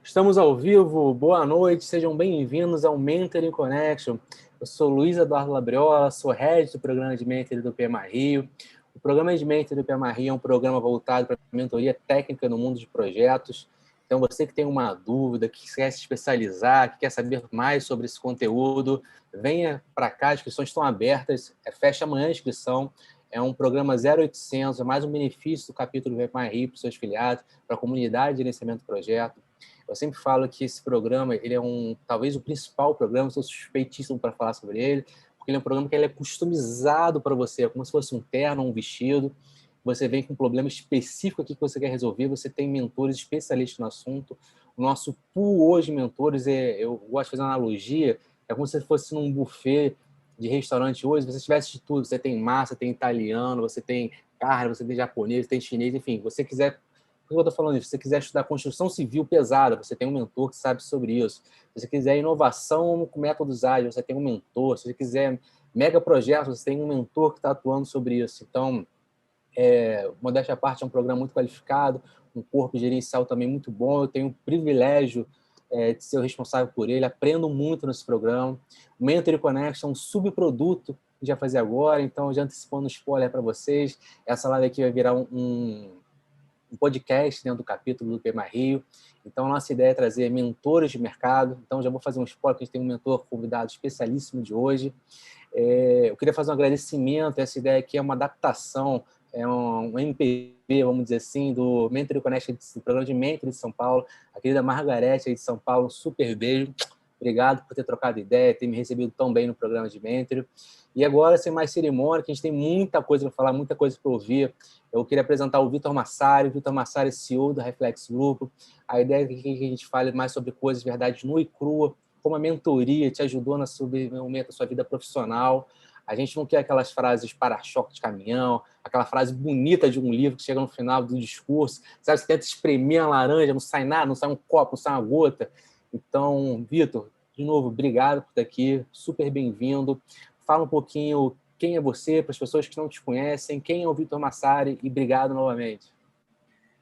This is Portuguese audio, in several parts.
Estamos ao vivo, boa noite, sejam bem-vindos ao Mentoring Connection. Eu sou Luiz Eduardo Labriola, sou head do programa de Mentoring do PMA Rio. O programa de Mentoring do PMA Rio é um programa voltado para a mentoria técnica no mundo de projetos. Então, você que tem uma dúvida, que quer se especializar, que quer saber mais sobre esse conteúdo, venha para cá, as inscrições estão abertas, fecha amanhã a inscrição. É um programa 0800, é mais um benefício do capítulo do PMA Rio para os seus filiados, para a comunidade de gerenciamento do projeto. Eu sempre falo que esse programa ele é talvez o principal programa, sou suspeitíssimo para falar sobre ele, porque ele é um programa que ele é customizado para você, é como se fosse um terno, um vestido. Você vem com um problema específico aqui que você quer resolver, você tem mentores especialistas no assunto. O nosso pool hoje de mentores, eu gosto de fazer uma analogia, é como se fosse num buffet de restaurante hoje, você tivesse de tudo, você tem massa, tem italiano, você tem carne, você tem japonês, você tem chinês, enfim, você quiser. Por que eu estou falando isso? Se você quiser estudar construção civil pesada, você tem um mentor que sabe sobre isso. Se você quiser inovação com métodos ágeis, você tem um mentor. Se você quiser mega projetos, você tem um mentor que está atuando sobre isso. Então, modéstia à parte, é um programa muito qualificado, um corpo gerencial também muito bom. Eu tenho o privilégio de ser o responsável por ele, aprendo muito nesse programa. O Mentoring Connection é um subproduto que a gente vai fazer agora, então, já antecipando um spoiler para vocês, essa live aqui vai virar um podcast dentro do capítulo do PMA Rio. Então, a nossa ideia é trazer mentores de mercado. Então, já vou fazer um spoiler, que a gente tem um mentor convidado especialíssimo de hoje. Eu queria fazer um agradecimento. Essa ideia aqui é uma adaptação, é um MPB, vamos dizer assim, do Mentoring Connection, do programa de Mentoring de São Paulo. A querida Margarete aí de São Paulo, um super beijo. Obrigado por ter trocado ideia, ter me recebido tão bem no programa de Mentoring. E agora, sem mais cerimônia, que a gente tem muita coisa para falar, muita coisa para ouvir, eu queria apresentar o Vitor Massari. O Vitor Massari é CEO da Reflex Grupo. A ideia é que a gente fale mais sobre coisas, verdade, nua e crua, como a mentoria te ajudou no momento da sua vida profissional. A gente não quer aquelas frases para-choque de caminhão, aquela frase bonita de um livro que chega no final do discurso, sabe? Você tenta espremer a laranja, não sai nada, não sai um copo, não sai uma gota. Então, Vitor, de novo, obrigado por estar aqui, super bem-vindo. Fala um pouquinho quem é você, para as pessoas que não te conhecem, quem é o Vitor Massari, e obrigado novamente.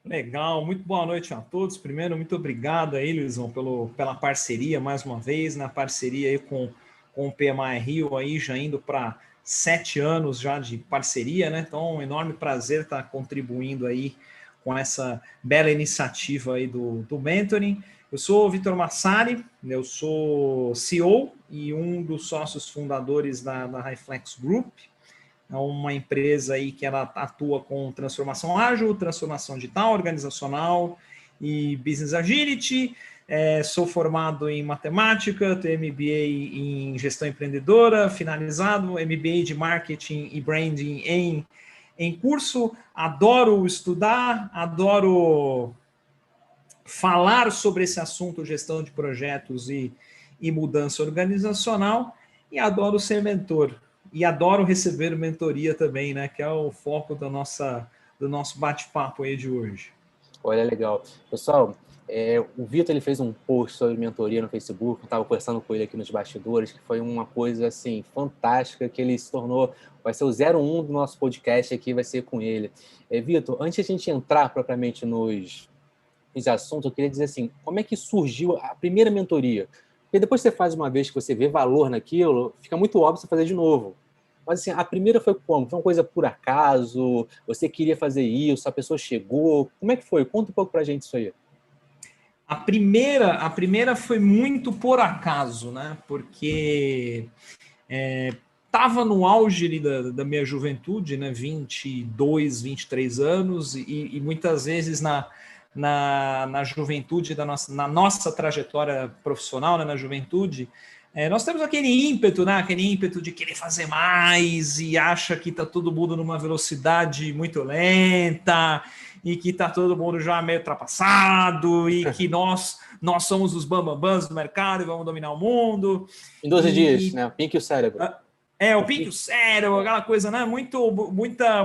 Legal, muito boa noite a todos. Primeiro, muito obrigado aí, Luizão, pela parceria, mais uma vez, na parceria aí com o PMA Rio, aí já indo para 7 anos já de parceria, né? Então, um enorme prazer estar contribuindo aí com essa bela iniciativa aí do mentoring. Eu sou o Vitor Massari, eu sou CEO e um dos sócios fundadores da Reflex Group. É uma empresa aí que ela atua com transformação ágil, transformação digital, organizacional e business agility. Sou formado em matemática, tenho MBA em gestão empreendedora, finalizado, MBA de marketing e branding em curso. Adoro estudar, adoro falar sobre esse assunto, gestão de projetos e mudança organizacional, e adoro ser mentor. E adoro receber mentoria também, né? Que é o foco do nosso bate-papo aí de hoje. Olha, legal. Pessoal, o Vitor ele fez um post sobre mentoria no Facebook, eu estava conversando com ele aqui nos bastidores, que foi uma coisa assim fantástica, que ele se tornou, vai ser o 01 do nosso podcast aqui, vai ser com ele. Vitor, antes de a gente entrar propriamente nos assuntos, eu queria dizer assim, como é que surgiu a primeira mentoria? Porque depois que você faz uma vez que você vê valor naquilo, fica muito óbvio você fazer de novo. Mas assim, a primeira foi como? Foi uma coisa por acaso? Você queria fazer isso? A pessoa chegou? Como é que foi? Conta um pouco pra gente isso aí. A primeira foi muito por acaso, né? Porque estava no auge da minha juventude, né? 22, 23 anos, e muitas vezes na juventude, na nossa trajetória profissional, né? Na juventude, nós temos aquele ímpeto, né? Aquele ímpeto de querer fazer mais e acha que está todo mundo numa velocidade muito lenta e que está todo mundo já meio ultrapassado e que nós somos os bambambãs do mercado e vamos dominar o mundo. Em 12 dias, né? Pink e o cérebro. O pique o cérebro, aquela coisa, né? Muita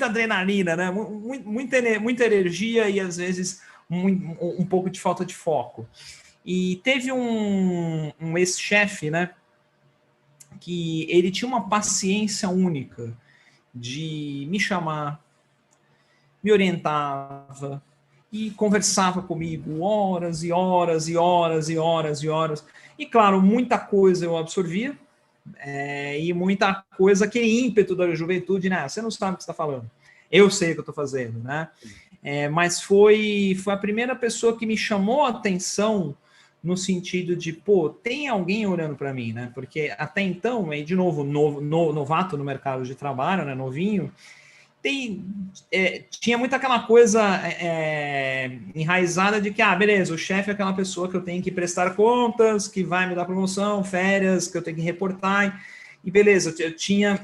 adrenalina, né? Muita energia e às vezes um pouco de falta de foco. E teve um ex-chefe, né? Que ele tinha uma paciência única de me chamar, me orientava, e conversava comigo horas e horas e horas e horas e horas. E, claro, muita coisa eu absorvia, e muita coisa, aquele ímpeto da juventude, né? Você não sabe o que você está falando. Eu sei o que eu estou fazendo, né? Mas foi a primeira pessoa que me chamou a atenção no sentido de, pô, tem alguém olhando para mim, né? Porque até então, aí de novo, novato no mercado de trabalho, né? Novinho, tinha muito aquela coisa enraizada de que, beleza, o chefe é aquela pessoa que eu tenho que prestar contas, que vai me dar promoção, férias, que eu tenho que reportar, e beleza, eu tinha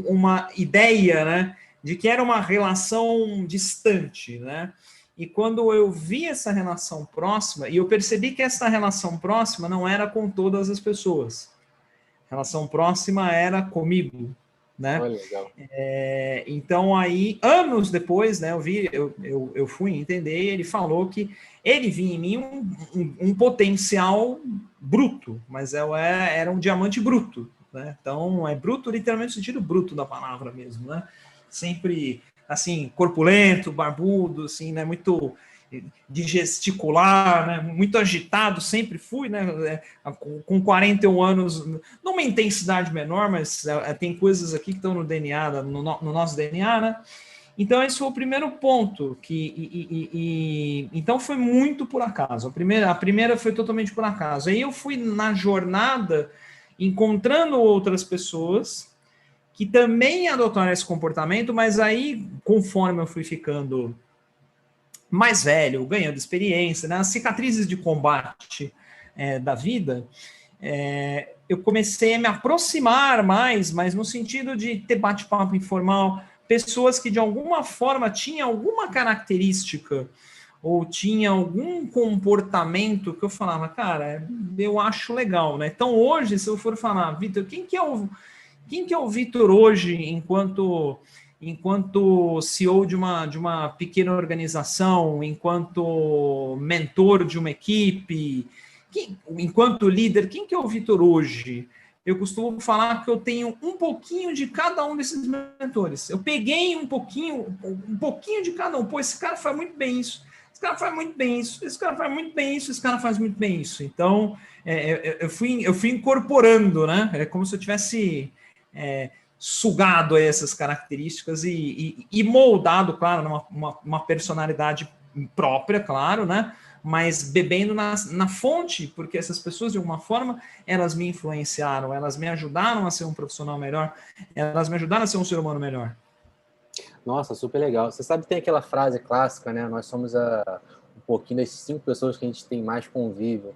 uma ideia, né, de que era uma relação distante, né, e quando eu vi essa relação próxima, e eu percebi que essa relação próxima não era com todas as pessoas, a relação próxima era comigo, né? Olha, legal. Então aí, anos depois, né, eu fui entender, ele falou que ele via em mim um potencial bruto, mas era um diamante bruto, né? Então é bruto literalmente no sentido bruto da palavra mesmo, né? Sempre assim, corpulento, barbudo, assim, né, muito de gesticular, né, muito agitado, sempre fui, né, com 41 anos, numa intensidade menor, mas tem coisas aqui que estão no DNA, no nosso DNA, né? Então esse foi o primeiro ponto então foi muito por acaso. A primeira foi totalmente por acaso. Aí eu fui na jornada encontrando outras pessoas que também adotaram esse comportamento, mas aí conforme eu fui ficando mais velho, ganhando experiência, né, as cicatrizes de combate da vida, eu comecei a me aproximar mais, mas no sentido de ter bate-papo informal, pessoas que de alguma forma tinham alguma característica ou tinha algum comportamento que eu falava, cara, eu acho legal, né? Então hoje, se eu for falar, Vitor, quem que é o Vitor hoje enquanto CEO de uma pequena organização, enquanto mentor de uma equipe, enquanto líder, quem que é o Vitor hoje? Eu costumo falar que eu tenho um pouquinho de cada um desses mentores. Eu peguei um pouquinho de cada um. Pô, esse cara faz muito bem isso. Esse cara faz muito bem isso. Esse cara faz muito bem isso. Esse cara faz muito bem isso. Então, eu fui incorporando, né? É como se eu tivesse sugado essas características e moldado, claro, uma personalidade própria, claro, né? Mas bebendo na fonte, porque essas pessoas, de alguma forma, elas me influenciaram, elas me ajudaram a ser um profissional melhor, elas me ajudaram a ser um ser humano melhor. Nossa, super legal. Você sabe que tem aquela frase clássica, né? Nós somos um pouquinho das 5 pessoas que a gente tem mais convívio.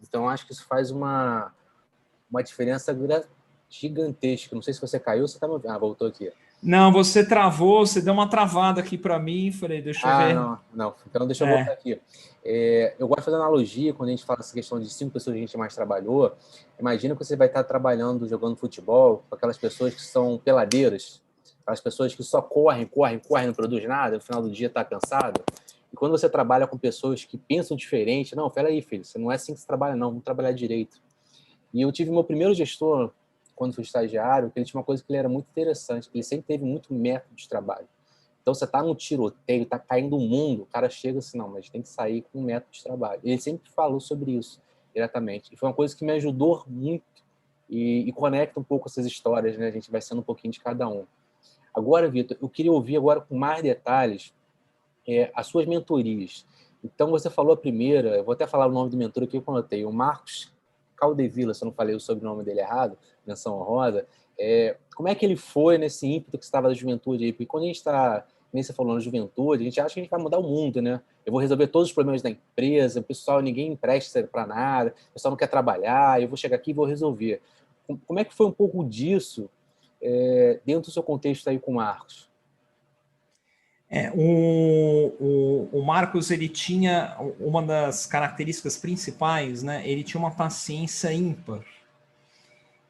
Então, acho que isso faz uma diferença gigantesca. Não sei se você caiu, você tá me ouvindo. Voltou aqui. Não, você travou, você deu uma travada aqui para mim, falei, deixa eu ver. Não. Então, deixa eu voltar aqui. Eu gosto de fazer analogia quando a gente fala essa questão de 5 pessoas que a gente mais trabalhou. Imagina que você vai estar trabalhando, jogando futebol, com aquelas pessoas que são peladeiras, aquelas pessoas que só correm, não produz nada, no final do dia está cansado. E quando você trabalha com pessoas que pensam diferente, não, peraí, filho, você não é assim que você trabalha, não, vamos trabalhar direito. E eu tive meu primeiro gestor, quando fui estagiário, que ele tinha uma coisa que ele era muito interessante, que ele sempre teve muito método de trabalho. Então, você está num tiroteio, está caindo o mundo, o cara chega assim, não, mas tem que sair com um método de trabalho. Ele sempre falou sobre isso, diretamente. E foi uma coisa que me ajudou muito e conecta um pouco essas histórias, né? A gente vai sendo um pouquinho de cada um. Agora, Vitor, eu queria ouvir agora com mais detalhes as suas mentorias. Então, você falou a primeira, eu vou até falar o nome do mentor aqui que eu anotei, o Marcos Caldevila, se eu não falei o sobrenome dele errado, menção honrosa. Como é que ele foi nesse ímpeto que você estava da juventude aí? Porque quando a gente está, nem você falou, na juventude, a gente acha que a gente vai mudar o mundo, né? Eu vou resolver todos os problemas da empresa, o pessoal, ninguém empresta para nada, o pessoal não quer trabalhar, eu vou chegar aqui e vou resolver. Como é que foi um pouco disso dentro do seu contexto aí com o Marcos? O Marcos, ele tinha uma das características principais, né? Ele tinha uma paciência ímpar.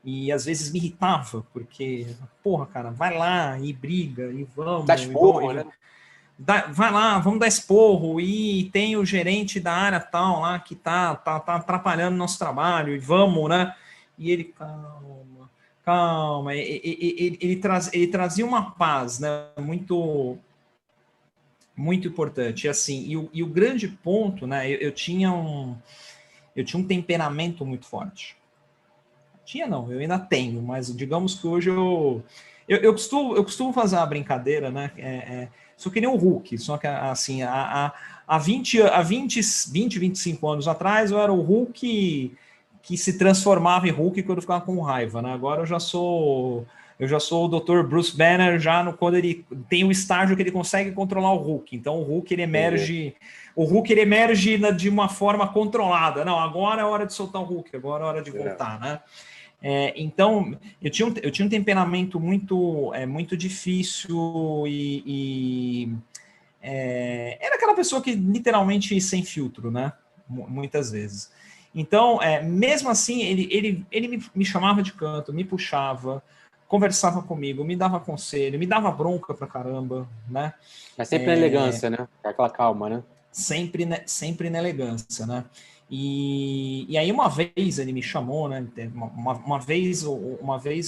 E às vezes me irritava, porque, porra, cara, vai lá e briga, e vamos. Dá esporro, né? Vai lá, vamos dar esporro, e tem o gerente da área tal lá que tá atrapalhando nosso trabalho, e vamos, né? E ele, calma, ele trazia uma paz, né? Muito importante. E assim, e o grande ponto, né? Eu tinha um temperamento muito forte. Tinha não, eu ainda tenho, mas digamos que hoje eu costumo fazer uma brincadeira, né? Sou que nem o Hulk, só que assim, há 25 anos atrás eu era o Hulk que se transformava em Hulk quando ficava com raiva, né? Agora eu já sou o Dr. Bruce Banner quando ele tem o estágio que ele consegue controlar o Hulk. Então o Hulk ele emerge de uma forma controlada. Não, agora é hora de soltar o Hulk, agora é hora de voltar, né? Então, eu tinha um temperamento muito difícil era aquela pessoa que literalmente sem filtro, né? Muitas vezes. Então, mesmo assim, ele me chamava de canto, me puxava, conversava comigo, me dava conselho, me dava bronca pra caramba, né? Mas sempre na elegância, né? Aquela calma, né? Sempre na elegância, né? E aí uma vez ele me chamou, né? Uma vez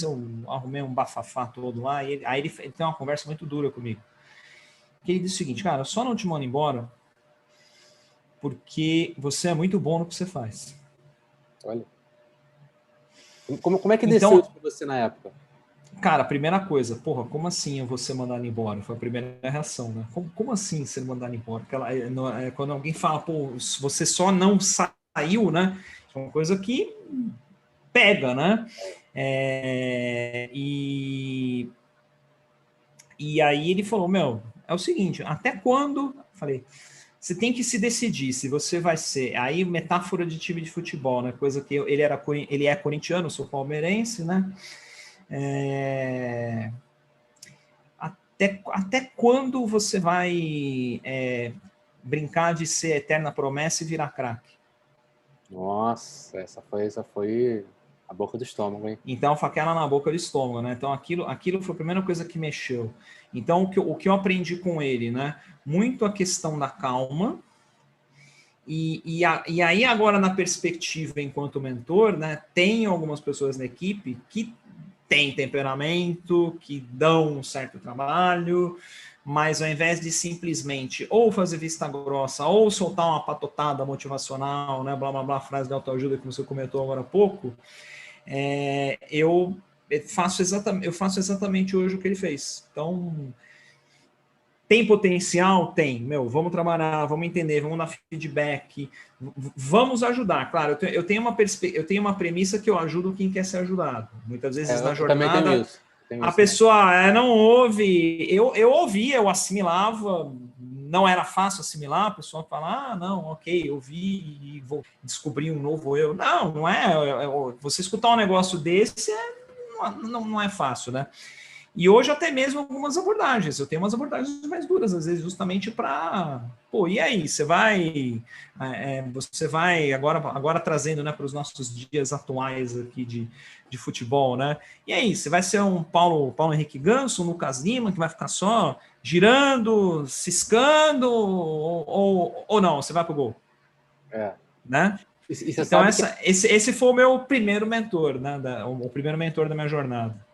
eu arrumei um bafafá todo lá, aí ele tem uma conversa muito dura comigo. Que ele disse o seguinte, cara, eu só não te mando embora porque você é muito bom no que você faz. Olha. Como é que desceu isso Então, pra você na época? cara, a primeira coisa, porra, como assim eu vou ser mandado embora? Foi a primeira reação, né? Como assim ser mandado embora? Quando alguém fala, pô, você só não saiu, né? É uma coisa que pega, né? E aí ele falou, meu, é o seguinte, até quando? Falei, você tem que se decidir se você vai ser, aí metáfora de time de futebol, né? Coisa que ele é corintiano, eu sou palmeirense, né? Até quando você vai brincar de ser eterna promessa e virar craque? Nossa, essa foi a boca do estômago, hein? Então, faquela na boca do estômago, né? Então, aquilo foi a primeira coisa que mexeu. Então, o que eu aprendi com ele, né? Muito a questão da calma. E aí, agora, na perspectiva enquanto mentor, né? Tem algumas pessoas na equipe que têm temperamento, que dão um certo trabalho, mas ao invés de simplesmente ou fazer vista grossa, ou soltar uma patotada motivacional, né? Blá, blá, blá, frase de autoajuda que você comentou agora há pouco, eu faço exatamente hoje o que ele fez. Então, tem potencial? Tem. Meu, vamos trabalhar, vamos entender, vamos dar feedback, vamos ajudar. Claro, eu tenho uma premissa que eu ajudo quem quer ser ajudado. Muitas vezes na Eu também tenho jornada, isso. a pessoa não ouve, eu ouvia, eu assimilava, não era fácil assimilar, a pessoa fala, não, ok, eu vi e vou descobrir um novo eu. Não é. Você escutar um negócio desse não é fácil, né? E hoje até mesmo algumas abordagens. Eu tenho umas abordagens mais duras, às vezes, justamente para... Pô, e aí? Você vai agora trazendo, né, para os nossos dias atuais aqui de futebol, né? E aí, você vai ser um Paulo Henrique Ganso, um Lucas Lima, que vai ficar só girando, ciscando, ou não? Você vai pro gol? Né? E você Então, sabe esse foi o meu primeiro mentor, né? O primeiro mentor da minha jornada.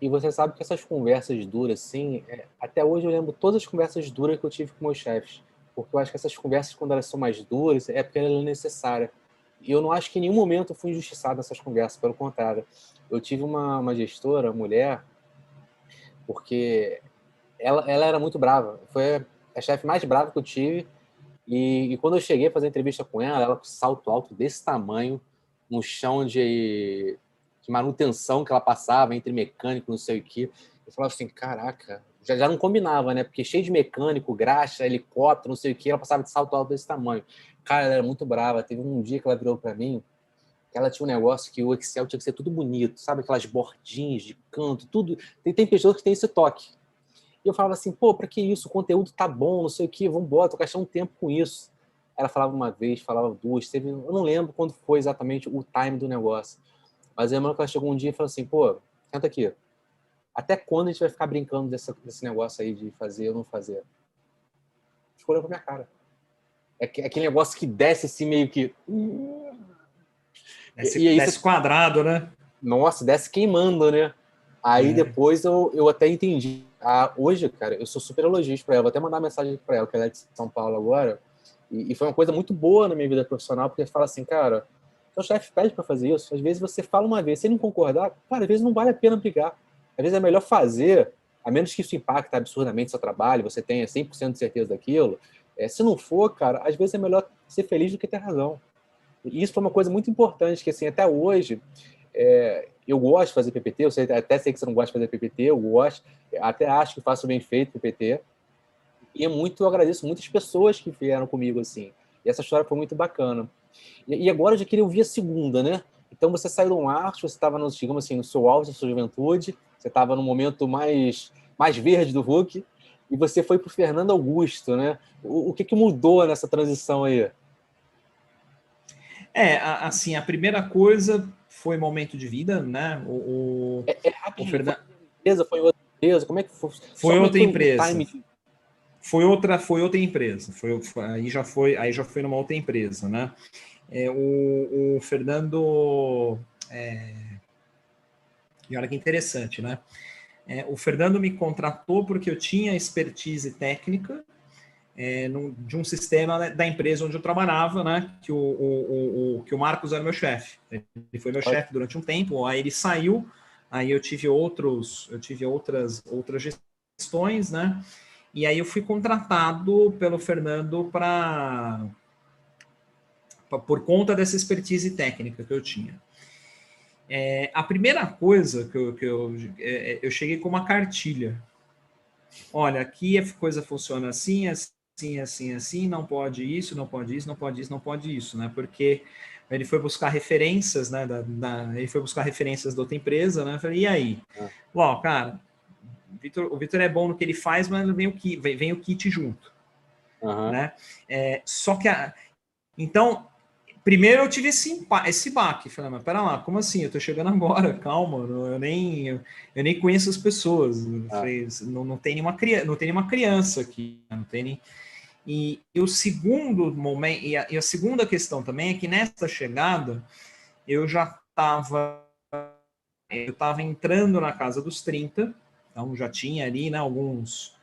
E você sabe que essas conversas duras, assim, até hoje eu lembro todas as conversas duras que eu tive com meus chefes. Porque eu acho que essas conversas, quando elas são mais duras, é porque ela é necessária. E eu não acho que em nenhum momento eu fui injustiçado nessas conversas, pelo contrário. Eu tive uma gestora, mulher, porque ela era muito brava. Foi a chefe mais brava que eu tive. E quando eu cheguei a fazer entrevista com ela com salto alto desse tamanho, no chão de manutenção que ela passava entre mecânico, não sei o quê. Eu falava assim, caraca, já não combinava, né? Porque cheio de mecânico, graxa, helicóptero, não sei o quê, ela passava de salto alto desse tamanho. Cara, ela era muito brava. Teve um dia que ela virou para mim, que ela tinha um negócio que o Excel tinha que ser tudo bonito, sabe? Aquelas bordinhas de canto, tudo. Tem pessoas que têm esse toque. E eu falava assim, pô, pra que isso? O conteúdo tá bom, não sei o quê, vambora, tô gastando tempo com isso. Ela falava uma vez, falava duas, eu não lembro quando foi exatamente o time do negócio. Mas a irmã que ela chegou um dia e falou assim, pô, senta aqui. Até quando a gente vai ficar brincando desse negócio aí de fazer ou não fazer? Ficou olhando pra minha cara. É aquele negócio que desce assim meio que... Desce quadrado, né? Nossa, desce queimando, né? Aí depois eu até entendi. Hoje, cara, eu sou super elogista pra ela. Vou até mandar uma mensagem pra ela, que ela é de São Paulo agora. E foi uma coisa muito boa na minha vida profissional, porque fala assim, cara, seu chefe pede pra fazer isso. Às vezes você fala uma vez, se ele não concordar, cara, às vezes não vale a pena brigar. Às vezes é melhor fazer, a menos que isso impacte absurdamente seu trabalho, você tenha 100% de certeza daquilo. Se não for, cara, às vezes é melhor ser feliz do que ter razão. E isso foi uma coisa muito importante, que assim, até hoje, eu gosto de fazer PPT, até sei que você não gosta de fazer PPT, eu gosto, até acho que faço bem feito PPT, e eu agradeço muitas pessoas que vieram comigo, assim, e essa história foi muito bacana. E agora eu já queria ouvir a segunda, né? Então você saiu de um arte, você estava, digamos assim, no seu auge da sua juventude, você estava no momento mais verde do Hulk, e você foi para o Fernando Augusto, né? O que mudou nessa transição aí? Assim, a primeira coisa foi momento de vida, né? O Rapidinho, Fernando foi outra empresa? Como é que foi? Só foi como é que outra foi o empresa. time? Foi outra empresa. Aí já foi numa outra empresa, né? O Fernando. E olha que interessante, né? O Fernando me contratou porque eu tinha expertise técnica de um sistema da empresa onde eu trabalhava, né? Que o Marcos era meu chefe. Ele foi meu chefe durante um tempo, aí ele saiu, aí eu tive outras gestões, né? E aí eu fui contratado pelo Fernando por conta dessa expertise técnica que eu tinha. A primeira coisa que eu cheguei com uma cartilha. Olha, aqui a coisa funciona assim, assim, assim, assim, não pode isso, não pode isso, não pode isso, não pode isso, né? Porque ele foi buscar referências, né? Ele foi buscar referências da outra empresa, né? Eu falei, e aí? Bom, cara, o Vitor é bom no que ele faz, mas vem o kit junto, né? Só que então, primeiro eu tive esse baque. Falei, mas pera lá, como assim? Eu tô chegando agora, calma, eu nem conheço as pessoas. Falei, não tem nenhuma criança aqui, não tem nem... E o segundo momento, e a segunda questão também é que nessa chegada eu estava entrando na casa dos 30, então já tinha ali, né, alguns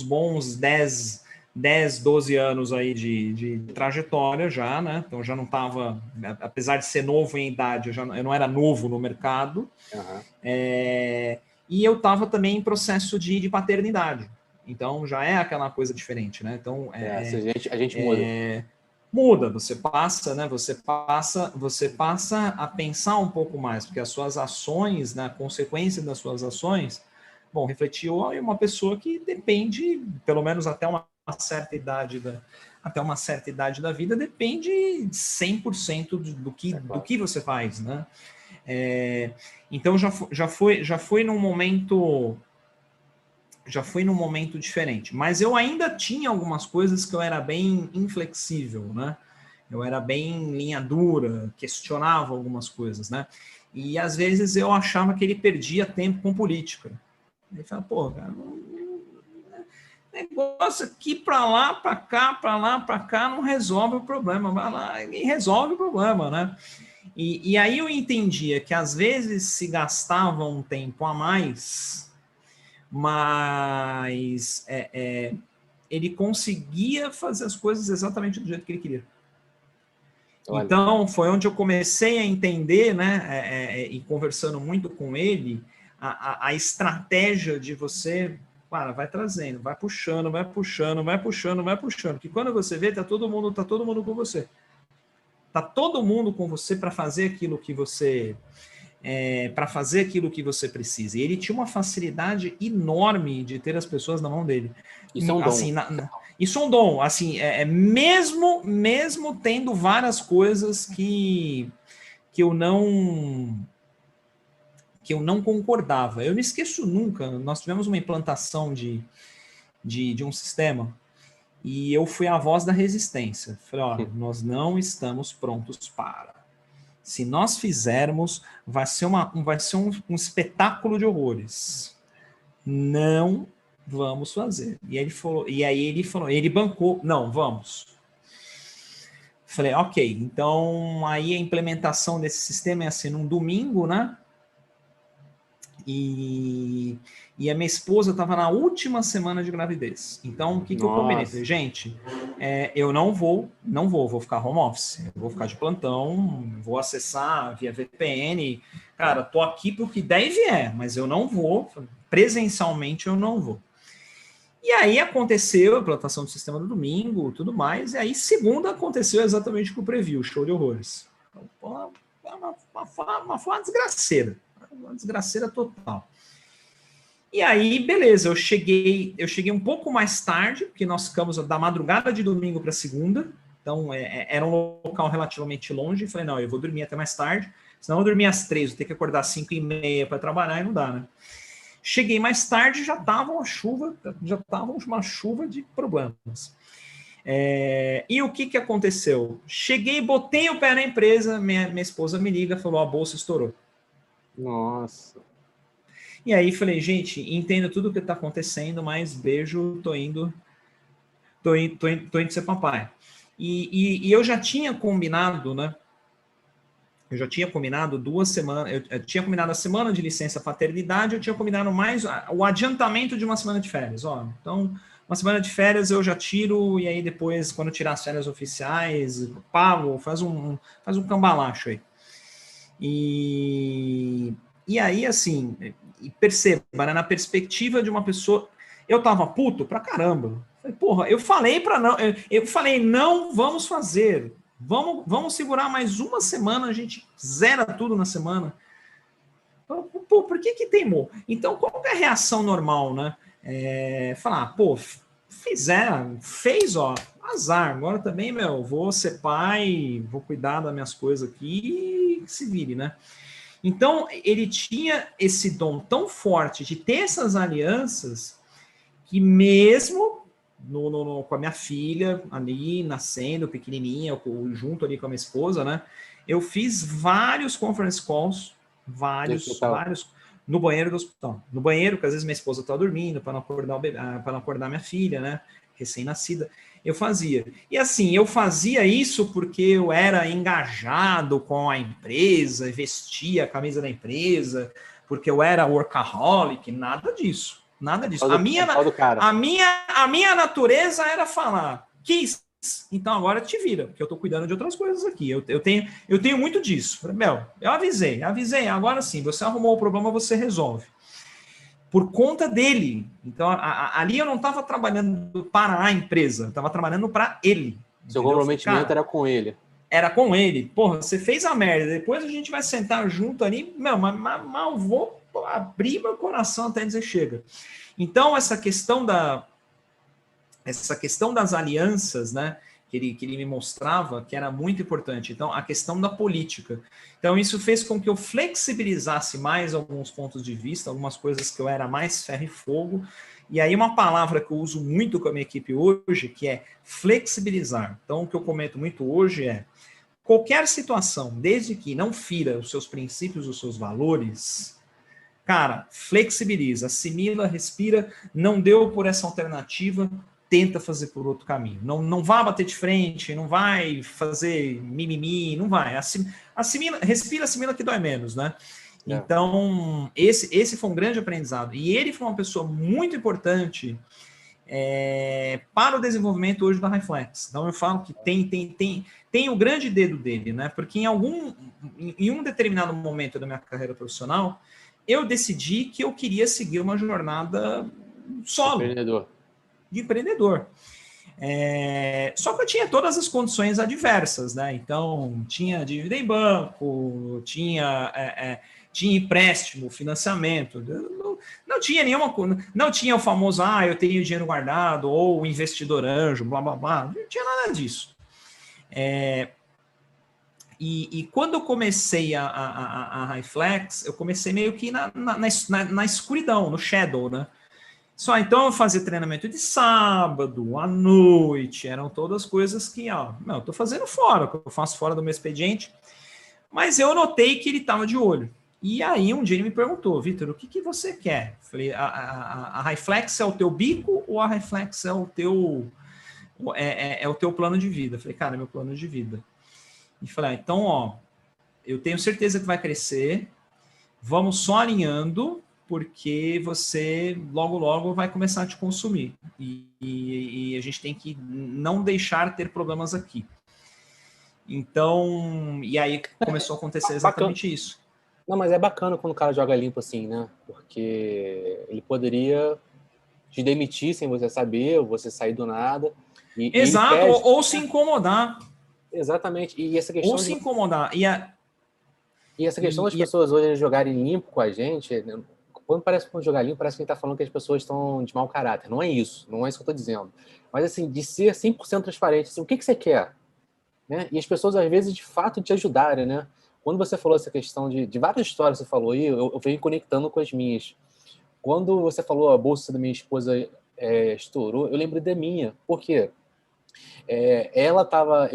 bons 12 anos aí de trajetória já, né? Então já não estava, apesar de ser novo em idade, eu não era novo no mercado. E eu estava também em processo de paternidade. Então já é aquela coisa diferente, né? Então a gente muda. Muda, você passa, né? Você passa a pensar um pouco mais, porque as suas ações, né, a consequência das suas ações, bom, refletiu uma pessoa que depende, pelo menos até uma certa idade da vida, depende 100% do que você faz, né? Então já foi num momento diferente, mas eu ainda tinha algumas coisas que eu era bem inflexível, né? Eu era bem linha dura, questionava algumas coisas, né? E às vezes eu achava que ele perdia tempo com política. Ele fala, pô, cara, negócio aqui para lá, para cá, para lá, para cá, não resolve o problema. Vai lá e resolve o problema, né? E aí eu entendia que às vezes se gastava um tempo a mais, mas ele conseguia fazer as coisas exatamente do jeito que ele queria. Olha. Então, foi onde eu comecei a entender, né, e conversando muito com ele, a estratégia de você, cara, vai trazendo, vai puxando, vai puxando, vai puxando, vai puxando, que quando você vê, tá todo mundo com você. Tá todo mundo com você para fazer aquilo que você... para fazer aquilo que você precisa. E ele tinha uma facilidade enorme de ter as pessoas na mão dele. Isso é um assim, dom. Isso é um dom. Assim, mesmo tendo várias coisas que eu não concordava. Eu não esqueço nunca. Nós tivemos uma implantação de um sistema e eu fui a voz da resistência. Falei, ó, nós não estamos prontos para. Se nós fizermos, vai ser um espetáculo de horrores. Não vamos fazer. Ele bancou, não, vamos. Falei, ok, então aí a implementação desse sistema é assim, num domingo, né? E a minha esposa estava na última semana de gravidez. Então, o que eu combinei? Falei, gente, eu vou ficar home office, eu vou ficar de plantão, vou acessar via VPN. Cara, tô aqui pro que der e vier, mas eu não vou, presencialmente eu não vou. E aí aconteceu a implantação do sistema no domingo, tudo mais, e aí segunda aconteceu exatamente o que eu previ, o show de horrores. Então, foi uma desgraceira. Uma desgraceira total. E aí, beleza, eu cheguei um pouco mais tarde, porque nós ficamos da madrugada de domingo para segunda, então era um local relativamente longe, falei, não, eu vou dormir até mais tarde, senão eu vou dormir às 3, vou ter que acordar às 5h30 para trabalhar e não dá, né? Cheguei mais tarde, já estava uma chuva de problemas. E o que aconteceu? Cheguei, botei o pé na empresa, minha esposa me liga, falou, a bolsa estourou. Nossa. E aí falei, gente, entendo tudo o que está acontecendo, mas beijo, tô indo ser papai. E eu já tinha combinado, né? Eu já tinha combinado 2 semanas, eu tinha combinado a semana de licença paternidade, eu tinha combinado mais o adiantamento de uma semana de férias. Ó, então, uma semana de férias eu já tiro, e aí depois, quando tirar as férias oficiais, pago, faz um cambalacho aí. E aí, assim, perceba, né, na perspectiva de uma pessoa, eu tava puto pra caramba. Porra, eu falei não vamos fazer. Vamos segurar mais uma semana, a gente zera tudo na semana. Pô, por que teimou? Então, qual é a reação normal, né? Falar, pô, fez, ó, azar. Agora também, vou ser pai, vou cuidar das minhas coisas aqui e se vire, né? Então, ele tinha esse dom tão forte de ter essas alianças que mesmo com a minha filha ali, nascendo, pequenininha, junto ali com a minha esposa, né? Eu fiz vários conference calls, vários, no banheiro do hospital. No banheiro, porque às vezes minha esposa estava dormindo, para não acordar para não acordar minha filha, né? Recém-nascida. Eu fazia. E assim, eu fazia isso porque eu era engajado com a empresa, vestia a camisa da empresa, porque eu era workaholic, nada disso. Nada disso. A minha natureza era falar, quis, então agora te vira, porque eu tô cuidando de outras coisas aqui. Eu tenho muito disso. Eu avisei, agora sim, você arrumou o problema, você resolve. Por conta dele. Então, ali eu não estava trabalhando para a empresa, eu estava trabalhando para ele. Seu comprometimento era com ele. Era com ele. Porra, você fez a merda, depois a gente vai sentar junto ali, mas vou abrir meu coração até dizer chega. Então, essa questão das alianças, né, que ele me mostrava, que era muito importante. Então, a questão da política. Então, isso fez com que eu flexibilizasse mais alguns pontos de vista, algumas coisas que eu era mais ferro e fogo. E aí, uma palavra que eu uso muito com a minha equipe hoje, que é flexibilizar. Então, o que eu comento muito hoje é qualquer situação, desde que não fira os seus princípios, os seus valores, cara, flexibiliza, assimila, respira, não deu por essa alternativa, tenta fazer por outro caminho. Não vá bater de frente, não vai fazer mimimi, não vai. Assimila, respira, assimila que dói menos, né? Então, esse foi um grande aprendizado. E ele foi uma pessoa muito importante para o desenvolvimento hoje da Highflex. Então, eu falo que tem o grande dedo dele, né? Porque em um determinado momento da minha carreira profissional, eu decidi que eu queria seguir uma jornada solo. De empreendedor. Só que eu tinha todas as condições adversas, né? Então, tinha dívida em banco, tinha empréstimo, financiamento, não tinha nenhuma, não tinha o famoso, eu tenho dinheiro guardado, ou o investidor anjo, blá, blá, blá, não tinha nada disso. E quando eu comecei a Highflex, eu comecei meio que na escuridão, no shadow, né? Então eu fazia treinamento de sábado, à noite, eram todas coisas que, eu tô fazendo fora, que eu faço fora do meu expediente. Mas eu notei que ele estava de olho. E aí um dia ele me perguntou, Vitor, o que você quer? Eu falei, a Highflex é o teu bico ou a Highflex é o teu o teu plano de vida? Eu falei, cara, é meu plano de vida. E falei, então, ó, eu tenho certeza que vai crescer, vamos só alinhando, porque você logo, logo vai começar a te consumir. E a gente tem que não deixar ter problemas aqui. Então, e aí começou a acontecer exatamente isso. Não, mas é bacana quando o cara joga limpo assim, né? Porque ele poderia te demitir sem você saber, ou você sair do nada. Exato, ele pede... ou se incomodar. Exatamente. E essa questão ou se incomodar. E essa questão das pessoas hoje jogarem limpo com a gente, quando jogar limpo, parece que a gente está falando que as pessoas estão de mau caráter. Não é isso, não é isso que eu estou dizendo. Mas, assim, de ser 100% transparente. Assim, o que você quer? Né? E as pessoas, às vezes, de fato, te ajudarem, né? Quando você falou essa questão de várias histórias que você falou aí, eu venho conectando com as minhas. Quando você falou a bolsa da minha esposa estourou, eu lembrei da minha. Por quê? Eu estava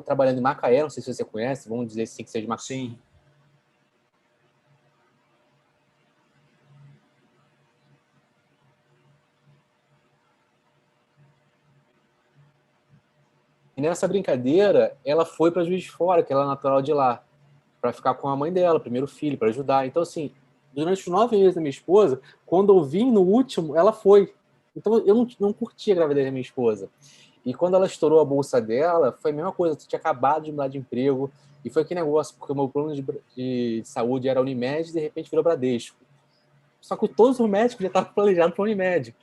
trabalhando em Macaé, não sei se você conhece, vamos dizer assim que seja Macaé. Sim. E nessa brincadeira, ela foi para Juiz de Fora, que ela é natural de lá, para ficar com a mãe dela, primeiro filho, para ajudar. Então, assim, durante os 9 meses da minha esposa, quando eu vim no último, ela foi. Então, eu não curti a gravidez da minha esposa. E quando ela estourou a bolsa dela, foi a mesma coisa. Eu tinha acabado de mudar de emprego. E foi aquele negócio, porque o meu plano de saúde era Unimed e, de repente, virou Bradesco. Só que todos os médicos já estavam planejados para a Unimed.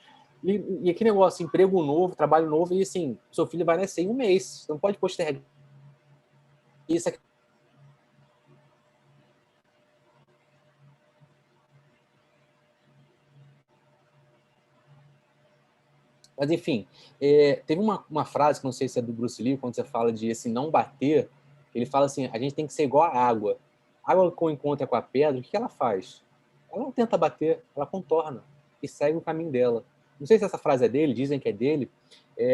E aquele negócio, emprego novo, trabalho novo, e assim, seu filho vai nascer em um mês. Você não pode postergar isso aqui. Mas, enfim, teve uma frase, que não sei se é do Bruce Lee, quando você fala de assim, não bater, ele fala assim, a gente tem que ser igual a água. A água que encontra com a pedra, o que ela faz? Ela não tenta bater, ela contorna e segue o caminho dela. Não sei se essa frase é dele, dizem que é dele,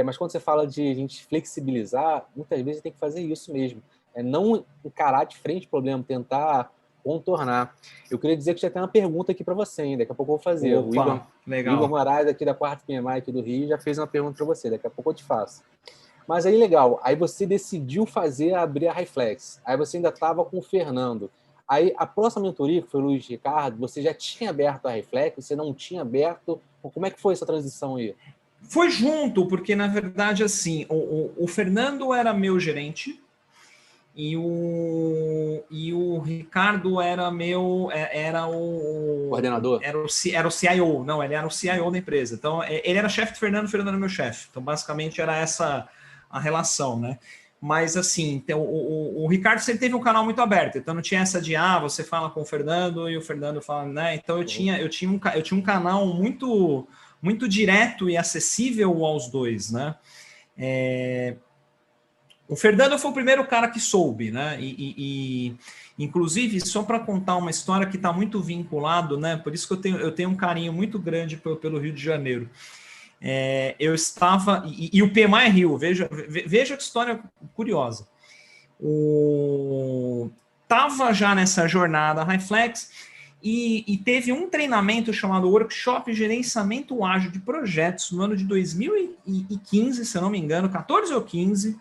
mas quando você fala de a gente flexibilizar, muitas vezes tem que fazer isso mesmo. É não encarar de frente o problema, tentar contornar. Eu queria dizer que já tem uma pergunta aqui para você ainda, daqui a pouco eu vou fazer. Opa, legal. Igor Moraes, aqui da 4ª PMI aqui do Rio, já fez uma pergunta para você, daqui a pouco eu te faço. Mas aí, legal, aí você decidiu abrir a Highflex, aí você ainda estava com o Fernando. Aí a próxima mentoria, que foi o Luiz Ricardo, você já tinha aberto a Highflex, você não tinha aberto? Como é que foi essa transição aí? Foi junto, porque na verdade, assim, o Fernando era meu gerente e o Ricardo era o coordenador? Era o CIO, não, ele era o CIO da empresa. Então, ele era chefe do Fernando, o Fernando era meu chefe. Então, basicamente, era essa a relação, né? Mas, assim, então, o Ricardo sempre teve um canal muito aberto, então não tinha essa de, você fala com o Fernando e o Fernando fala, né? Então, eu tinha um canal muito direto e acessível aos dois, né? O Fernando foi o primeiro cara que soube, né? Inclusive, só para contar uma história que está muito vinculado, né? Por isso que eu tenho um carinho muito grande pelo Rio de Janeiro. Eu estava... E o PMI Rio, veja que história curiosa. Estava já nessa jornada Highflex e teve um treinamento chamado Workshop Gerenciamento Ágil de Projetos no ano de 2015, se eu não me engano, 14 ou 15,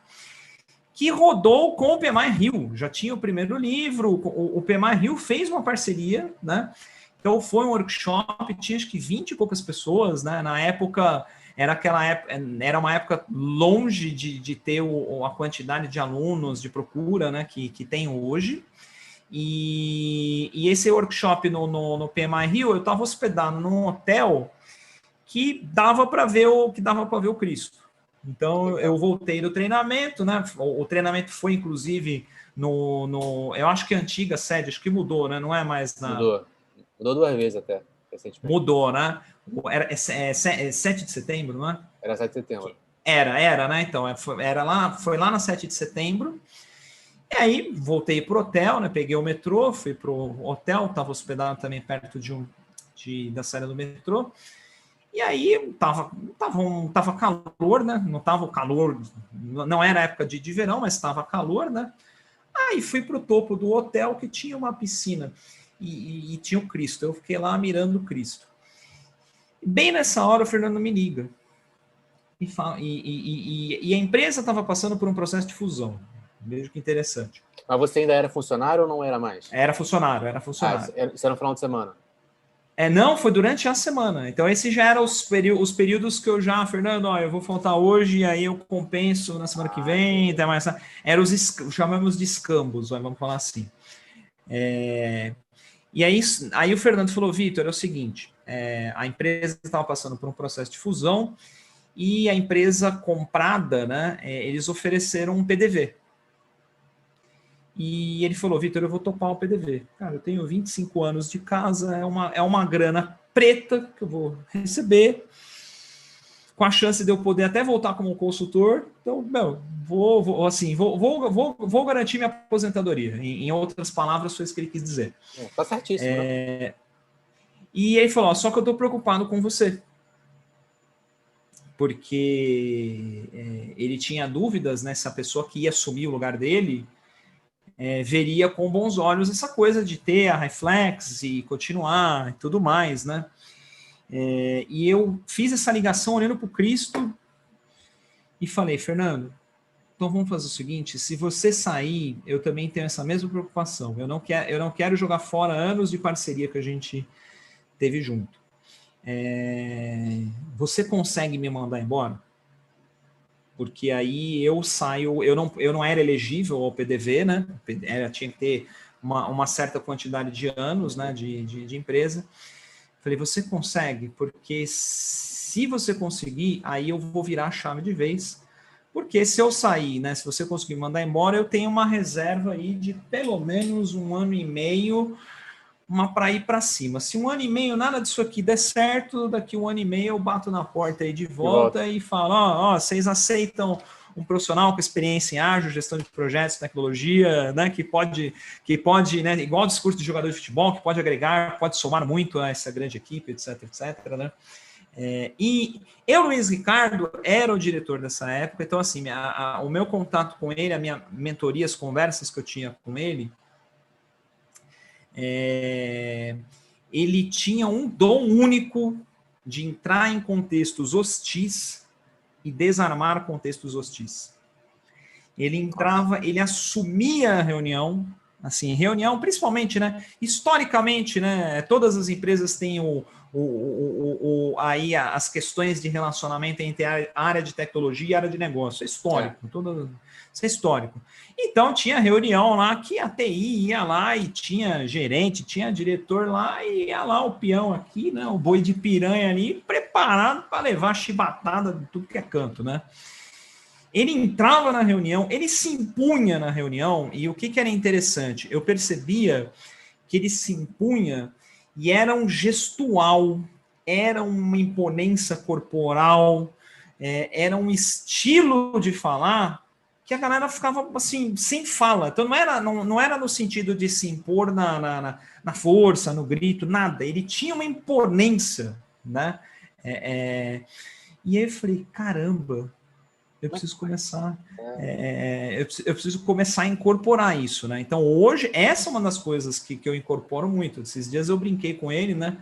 que rodou com o PMI Rio. Já tinha o primeiro livro, o PMI Rio fez uma parceria, né? Então foi um workshop, tinha acho que 20 e poucas pessoas, né? Na época, era uma época longe de ter a quantidade de alunos de procura, né, que tem hoje. E esse workshop no PMI Rio, eu estava hospedado num hotel que dava para ver o Cristo. Então, eu voltei do treinamento, né? O treinamento foi, inclusive, eu acho que a antiga sede, acho que mudou, né? Não é mais na... Mudou 2 vezes até, recentemente. Mudou, né? Era 7 de setembro, não é? Era 7 de setembro. Era, né? Então, foi lá na 7 de setembro. E aí, voltei pro hotel, né? Peguei o metrô, fui pro hotel, estava hospedado também perto da saída do metrô. E aí tava calor, né? Não tava o calor, não era época de verão, mas estava calor, né? e fui para o topo do hotel que tinha uma piscina e tinha o Cristo. Eu fiquei lá mirando o Cristo. Bem nessa hora o Fernando me liga. E a empresa estava passando por um processo de fusão. Veja que interessante. Mas você ainda era funcionário ou não era mais? Era funcionário. Isso era no final de semana? Não, foi durante a semana. Então, esse já eram os períodos que eu já, Fernando, ó, eu vou faltar hoje, e aí eu compenso na semana que vem, até mais. Eram chamamos de escambos, vamos falar assim. E aí o Fernando falou, Vitor, é o seguinte, a empresa estava passando por um processo de fusão, e a empresa comprada, né, eles ofereceram um PDV. E ele falou, Vitor, eu vou topar o PDV. Cara, eu tenho 25 anos de casa, é uma grana preta que eu vou receber, com a chance de eu poder até voltar como consultor. Então, vou garantir minha aposentadoria. Em outras palavras, foi isso que ele quis dizer. Tá certíssimo, né? E ele falou, só que eu estou preocupado com você. Porque ele tinha dúvidas, né, se a pessoa que ia assumir o lugar dele veria com bons olhos essa coisa de ter a Reflex e continuar e tudo mais, né? E eu fiz essa ligação olhando para o Cristo e falei, Fernando, então vamos fazer o seguinte, se você sair, eu também tenho essa mesma preocupação. Eu não quero jogar fora anos de parceria que a gente teve junto. Você consegue me mandar embora? Porque aí eu saio, eu não era elegível ao PDV, né? Tinha que ter uma certa quantidade de anos, né, de empresa. Falei, você consegue? Porque se você conseguir, aí eu vou virar a chave de vez. Porque se eu sair, né, se você conseguir me mandar embora, eu tenho uma reserva aí de pelo menos 1 ano e meio, para ir para cima. Se 1 ano e meio nada disso aqui der certo, daqui 1 ano e meio eu bato na porta aí de volta e falo, vocês aceitam um profissional com experiência em ágil, gestão de projetos, tecnologia, né, que pode, né, igual o discurso de jogador de futebol, que pode agregar, pode somar muito a essa grande equipe, etc, né? E eu, Luiz Ricardo, era o diretor dessa época, então assim, o meu contato com ele, a minha mentoria, as conversas que eu tinha com ele, ele tinha um dom único de entrar em contextos hostis e desarmar contextos hostis. Ele entrava, ele assumia a reunião, assim, reunião principalmente, né? Historicamente, né? Todas as empresas têm aí as questões de relacionamento entre a área de tecnologia e a área de negócio. É histórico, isso é histórico. Então tinha reunião lá que a TI ia lá e tinha gerente, tinha diretor lá e ia lá o peão aqui, né? O boi de piranha ali, preparado para levar chibatada de tudo que é canto, né? Ele entrava na reunião, ele se impunha na reunião, e o que era interessante? Eu percebia que ele se impunha e era um gestual, era uma imponência corporal, era um estilo de falar que a galera ficava assim, sem fala. Então não era no sentido de se impor na força, no grito, nada. Ele tinha uma imponência, né? E aí eu falei, caramba, eu preciso começar, eu preciso começar a incorporar isso, né? Então hoje essa é uma das coisas que eu incorporo muito. Esses dias eu brinquei com ele, né?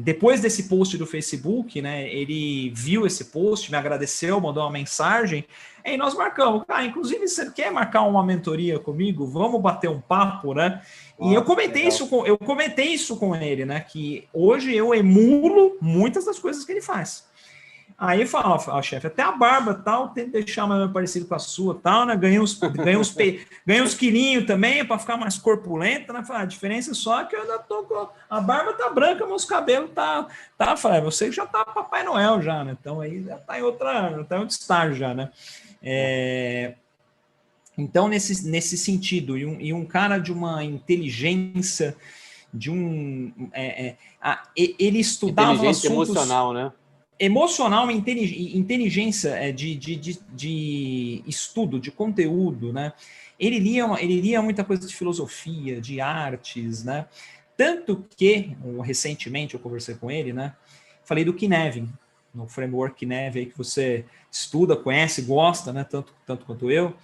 Depois desse post do Facebook, né? Ele viu esse post, me agradeceu, mandou uma mensagem, e nós marcamos. Inclusive você quer marcar uma mentoria comigo? Vamos bater um papo, né? Nossa, e eu comentei isso com ele, né? Que hoje eu emulo muitas das coisas que ele faz. Aí fala, chefe, até a barba tal, tenta deixar mais parecido com a sua tal, né? Ganha uns quilinhos também para ficar mais corpulento, né? Fala, a diferença só é que eu ainda tô com a barba tá branca, meus cabelos tá, fala, você já tá Papai Noel já, né? Então aí já tá em outro estágio já, né? Então nesse sentido, e um cara de uma inteligência, ele estudava inteligência assuntos emocional, né? Emocional e inteligência de estudo, de conteúdo, né? Ele lia muita coisa de filosofia, de artes, né? Tanto que, recentemente, eu conversei com ele, né? Falei do Kinevin, no framework Kinevin aí que você estuda, conhece, gosta, né? Tanto quanto eu.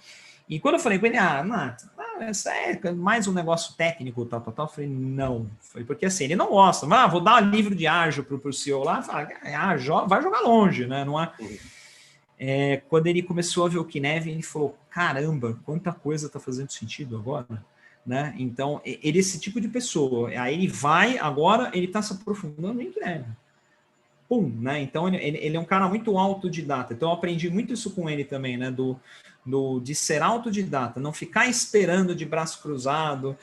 E quando eu falei com ele, Nath, isso é mais um negócio técnico, tal, eu falei, não. Foi porque assim, ele não gosta. Vou dar um livro de ágil pro CEO lá, fala, vai jogar longe, né? Não é? Quando ele começou a ver o Kinevin, ele falou, caramba, quanta coisa tá fazendo sentido agora, né? Então, ele é esse tipo de pessoa. Aí ele vai, agora ele tá se aprofundando em Kinevin. Pum, né? Então, ele é um cara muito autodidata. Então, eu aprendi muito isso com ele também, né? De ser autodidata, não ficar esperando de braço cruzado.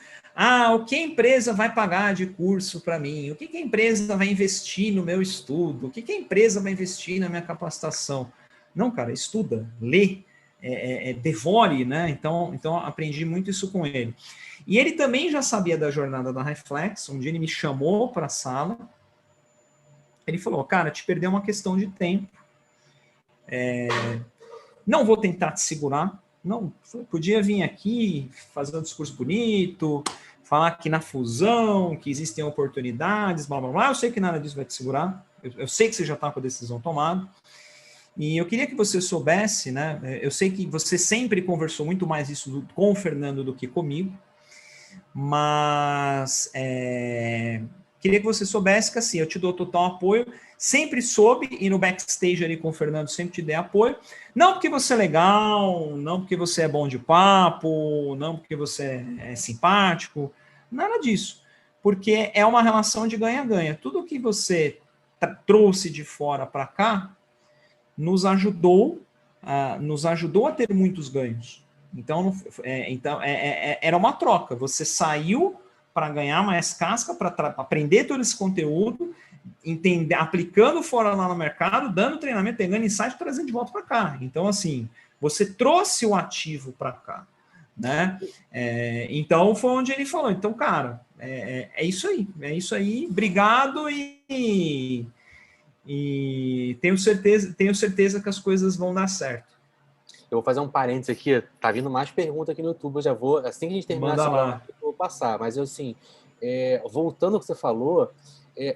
O que a empresa vai pagar de curso para mim? O que a empresa vai investir no meu estudo? O que a empresa vai investir na minha capacitação? Não, cara, estuda, lê, devore, né? Então, aprendi muito isso com ele. E ele também já sabia da jornada da Reflex. Um dia ele me chamou para a sala. Ele falou, cara, te perdeu uma questão de tempo. Não vou tentar te segurar. Não, podia vir aqui fazer um discurso bonito, falar que na fusão, que existem oportunidades, blá, blá, blá. Eu sei que nada disso vai te segurar. Eu sei que você já está com a decisão tomada. E eu queria que você soubesse, né? Eu sei que você sempre conversou muito mais isso com o Fernando do que comigo, mas queria que você soubesse que assim, eu te dou total apoio, sempre soube, e no backstage ali com o Fernando sempre te dei apoio, não porque você é legal, não porque você é bom de papo, não porque você é simpático, nada disso, porque é uma relação de ganha-ganha. Tudo que você trouxe de fora para cá nos ajudou a ter muitos ganhos. Então, era uma troca. Você saiu para ganhar mais casca, para aprender todo esse conteúdo, aplicando fora lá no mercado, dando treinamento, pegando insight, trazendo de volta para cá. Então, assim, você trouxe o ativo para cá, né? Então, foi onde ele falou. Então, cara, é isso aí. Obrigado e tenho certeza que as coisas vão dar certo. Eu vou fazer um parênteses aqui, tá vindo mais perguntas aqui no YouTube, eu já vou, assim que a gente terminar essa gravação, eu vou passar, mas eu, assim, voltando ao que você falou,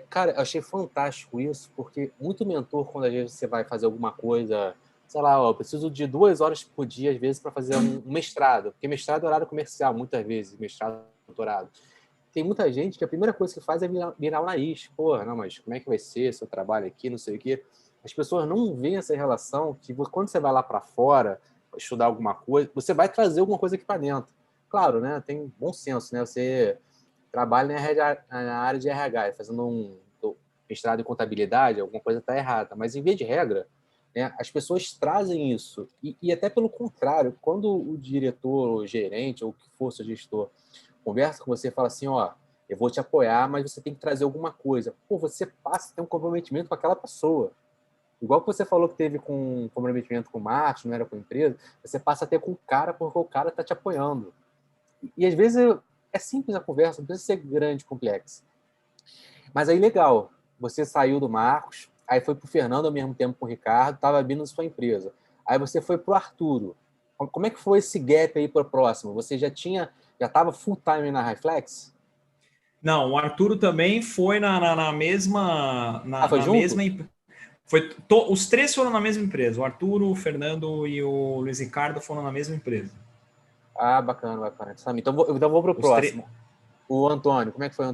cara, eu achei fantástico isso, porque muito mentor, quando às vezes você vai fazer alguma coisa, sei lá, eu preciso de 2 horas por dia, às vezes, para fazer um mestrado, porque mestrado é horário comercial, muitas vezes, mestrado, doutorado. Tem muita gente que a primeira coisa que faz é virar o nariz. Porra, não, mas como é que vai ser seu trabalho aqui, não sei o quê. As pessoas não veem essa relação que quando você vai lá para fora estudar alguma coisa, você vai trazer alguma coisa aqui para dentro. Claro, né? Tem bom senso, né? Você trabalha na área de RH, fazendo um mestrado em contabilidade, alguma coisa está errada. Mas, em via de regra, né, as pessoas trazem isso. E até pelo contrário, quando o diretor, o gerente, ou o que for seu gestor, conversa com você e fala assim, eu vou te apoiar, mas você tem que trazer alguma coisa. Pô, você passa a ter um comprometimento com aquela pessoa. Igual que você falou que teve com comprometimento com o marketing, não era com a empresa, você passa a ter com o cara porque o cara está te apoiando. E às vezes é simples a conversa, não precisa ser grande, complexa. Mas aí, legal, você saiu do Marcos, aí foi pro Fernando ao mesmo tempo com o Ricardo, estava abrindo sua empresa. Aí você foi pro Arturo. Como é que foi esse gap aí para o próximo? Você já estava full time na Reflex? Não, o Arturo também foi na mesma... Foi junto? Os três foram na mesma empresa. O Arturo, o Fernando e o Luiz Ricardo foram na mesma empresa. Bacana. Então vou pro próximo. O Antônio, como é que foi?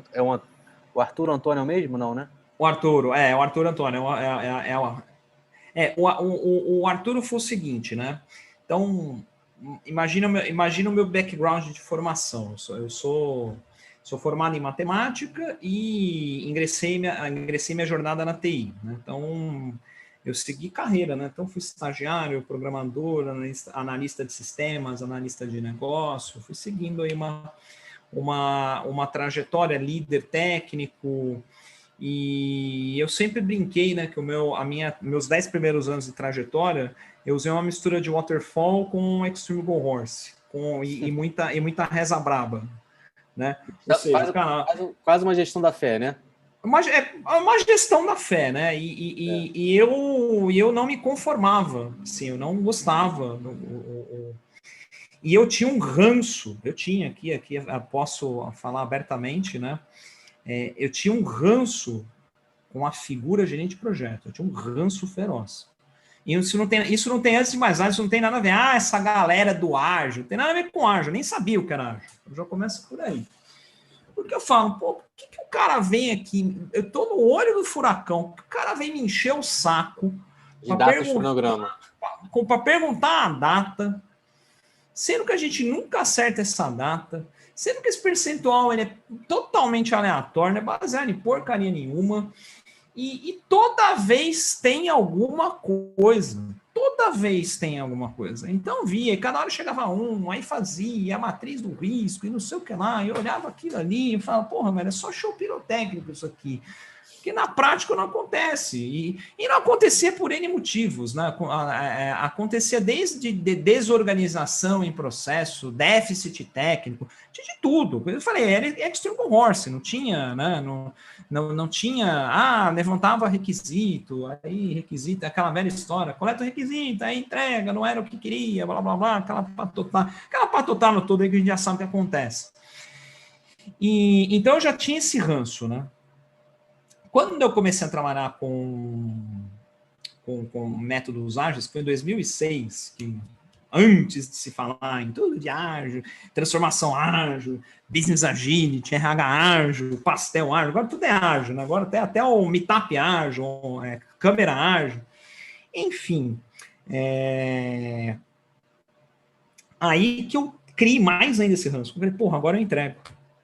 O Arturo Antônio é o mesmo, não, né? O Arturo Antônio. O Arturo foi o seguinte, né? Então, imagina o meu background de formação. Eu sou formado em matemática e ingressei minha jornada na TI, né? Então, eu segui carreira, né? Então, fui estagiário, programador, analista de sistemas, analista de negócio, fui seguindo aí uma trajetória, líder técnico, e eu sempre brinquei, né, que meus 10 primeiros anos de trajetória, eu usei uma mistura de Waterfall com Extreme Go Horse, e muita reza braba, né? Ou seja, quase uma gestão da fé, né? Uma gestão da fé, né? E eu não me conformava, assim, eu não gostava. E eu tinha um ranço, aqui eu posso falar abertamente, né? Eu tinha um ranço com a figura gerente de projeto, eu tinha um ranço feroz. E isso não tem, antes de mais nada, isso não tem nada a ver. Ah, essa galera do ágil, não tem nada a ver com ágil, eu nem sabia o que era ágil. Eu já começo por aí. Porque eu falo, pô, por que o cara vem aqui? Eu tô no olho do furacão, o cara vem me encher o saco de data de cronograma. Para perguntar a data, sendo que a gente nunca acerta essa data, sendo que esse percentual ele é totalmente aleatório, não é baseado em porcaria nenhuma, e toda vez tem alguma coisa. Toda vez tem alguma coisa. Então via, e cada hora chegava aí fazia a matriz do risco, e não sei o que lá, eu olhava aquilo ali e falava, porra, velho, é só show pirotécnico isso aqui. Porque na prática não acontece. E não acontecia por N motivos, né? Acontecia desde desorganização em processo, déficit técnico, de tudo. Eu falei, era extreme horse, não tinha, né? Não tinha, levantava requisito, aí requisito, aquela velha história, coleta o requisito, aí entrega, não era o que queria, blá, blá, blá, aquela patotana toda aí que a gente já sabe o que acontece. Então eu já tinha esse ranço, né? Quando eu comecei a trabalhar com métodos ágeis, foi em 2006, que antes de se falar em tudo de ágil, transformação ágil, business agility, RH ágil, pastel ágil, agora tudo é ágil, né? Agora até o meetup ágil, câmera ágil, enfim. Aí que eu criei mais ainda esse ranço. Eu falei, porra, agora eu entrego,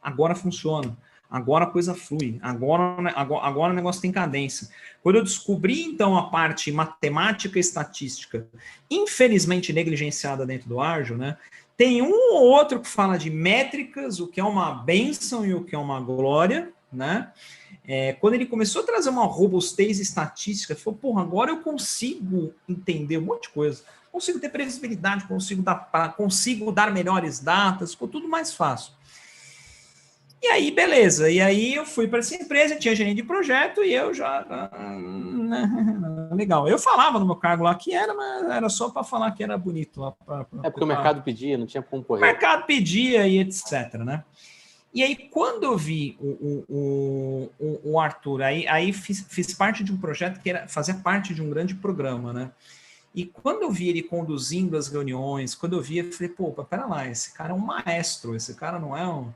agora funciona. Agora a coisa flui, agora o negócio tem cadência. Quando eu descobri, então, a parte matemática e estatística, infelizmente negligenciada dentro do ágil, né? Tem um ou outro que fala de métricas, o que é uma bênção e o que é uma glória, né? Quando ele começou a trazer uma robustez estatística, ele falou, porra, agora eu consigo entender um monte de coisa. Consigo ter previsibilidade, consigo dar melhores datas, ficou tudo mais fácil. E aí, beleza. E aí eu fui para essa empresa, tinha gerente de projeto e eu já... Legal. Eu falava no meu cargo lá que era, mas era só para falar que era bonito. Lá porque o mercado pedia, não tinha como correr. O mercado pedia e etc, né? E aí, quando eu vi o Arthur, aí fiz parte de um projeto que fazia parte de um grande programa, né? E quando eu vi ele conduzindo as reuniões, quando eu vi, eu falei, pô, pera lá, esse cara é um maestro, esse cara não é um...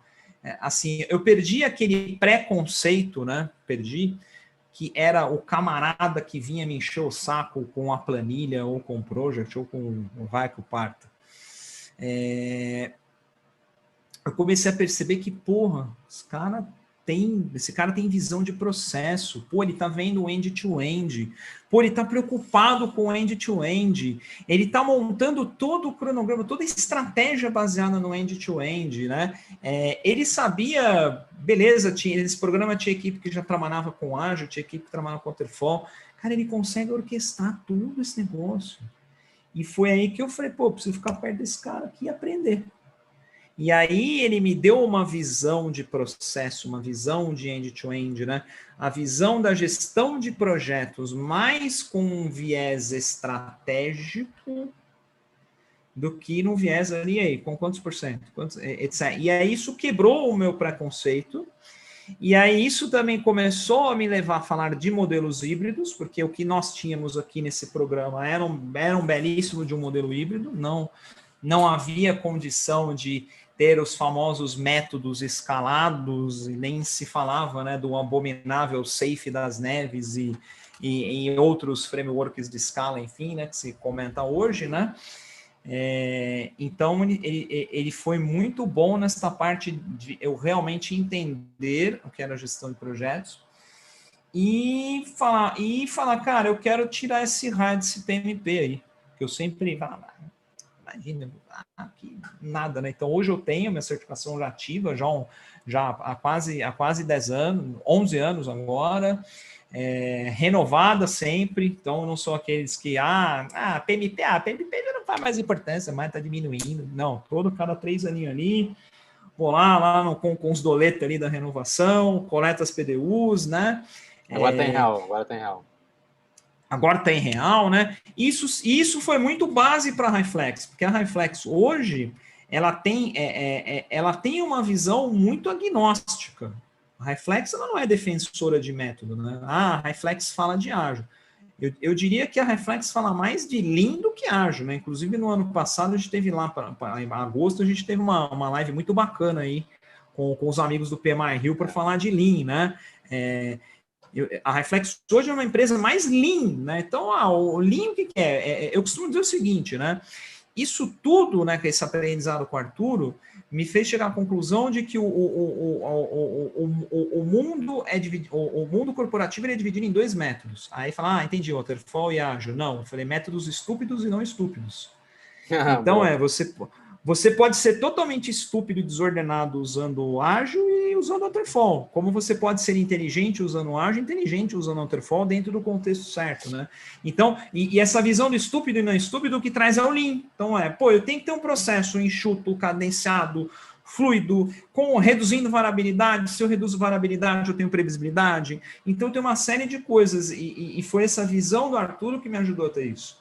assim, eu perdi aquele preconceito, né? Que era o camarada que vinha me encher o saco com a planilha, ou com o project, ou com o vai que o parta. Eu comecei a perceber que, porra, esse cara tem visão de processo, pô, ele tá vendo o end-to-end, pô, ele tá preocupado com o end-to-end, ele tá montando todo o cronograma, toda a estratégia baseada no end-to-end, né? Ele sabia, beleza, esse programa tinha equipe que já trabalhava com ágil, tinha equipe que trabalhava com waterfall, cara, ele consegue orquestrar tudo esse negócio. E foi aí que eu falei, pô, preciso ficar perto desse cara aqui e aprender. E aí ele me deu uma visão de processo, uma visão de end-to-end, né? A visão da gestão de projetos mais com um viés estratégico do que no viés ali, aí, com quantos por cento? Etc. E aí isso quebrou o meu preconceito, e aí isso também começou a me levar a falar de modelos híbridos, porque o que nós tínhamos aqui nesse programa era um belíssimo de um modelo híbrido, não havia condição de ter os famosos métodos escalados, e nem se falava, né, do abominável Safe das Neves e outros frameworks de escala, enfim, né, que se comenta hoje, né? Então, ele foi muito bom nessa parte de eu realmente entender o que era gestão de projetos e falar, cara, eu quero tirar esse raio desse PMP aí, que eu sempre falava, imagina, aqui nada, né? Então, hoje eu tenho minha certificação já ativa, já há quase 10 anos, 11 anos agora, renovada sempre, então eu não sou aqueles que, PMP já não faz mais importância, mas tá diminuindo. Não, cada 3 aninhos ali, vou lá com os doletos ali da renovação, coleta as PDUs, né? Agora tá em real. Agora está em real, né? Isso foi muito base para a Highflex, porque a Highflex hoje ela tem uma visão muito agnóstica. A Highflex ela não é defensora de método, né? A Highflex fala de ágil. Eu diria que a Reflex fala mais de Lean do que ágil, né? Inclusive, no ano passado, a gente teve lá, em agosto, a gente teve uma live muito bacana aí com os amigos do PMI Rio para falar de Lean, né? A Reflex hoje é uma empresa mais Lean, né? Então, o Lean, o que é? Eu costumo dizer o seguinte, né? Isso tudo, né, que esse aprendizado com o Arturo, me fez chegar à conclusão de que o mundo o mundo corporativo é dividido em 2 métodos. Aí fala, entendi, waterfall e ágil. Não, eu falei métodos estúpidos e não estúpidos. Então, você pode ser totalmente estúpido e desordenado usando o ágil e usando o waterfall, como você pode ser inteligente usando o ágil, inteligente usando o waterfall dentro do contexto certo, né? Então, e essa visão do estúpido e não estúpido, o que traz é o Lean. Então, eu tenho que ter um processo enxuto, cadenciado, fluido, reduzindo variabilidade. Se eu reduzo variabilidade, eu tenho previsibilidade. Então, tem uma série de coisas, e foi essa visão do Arturo que me ajudou a ter isso.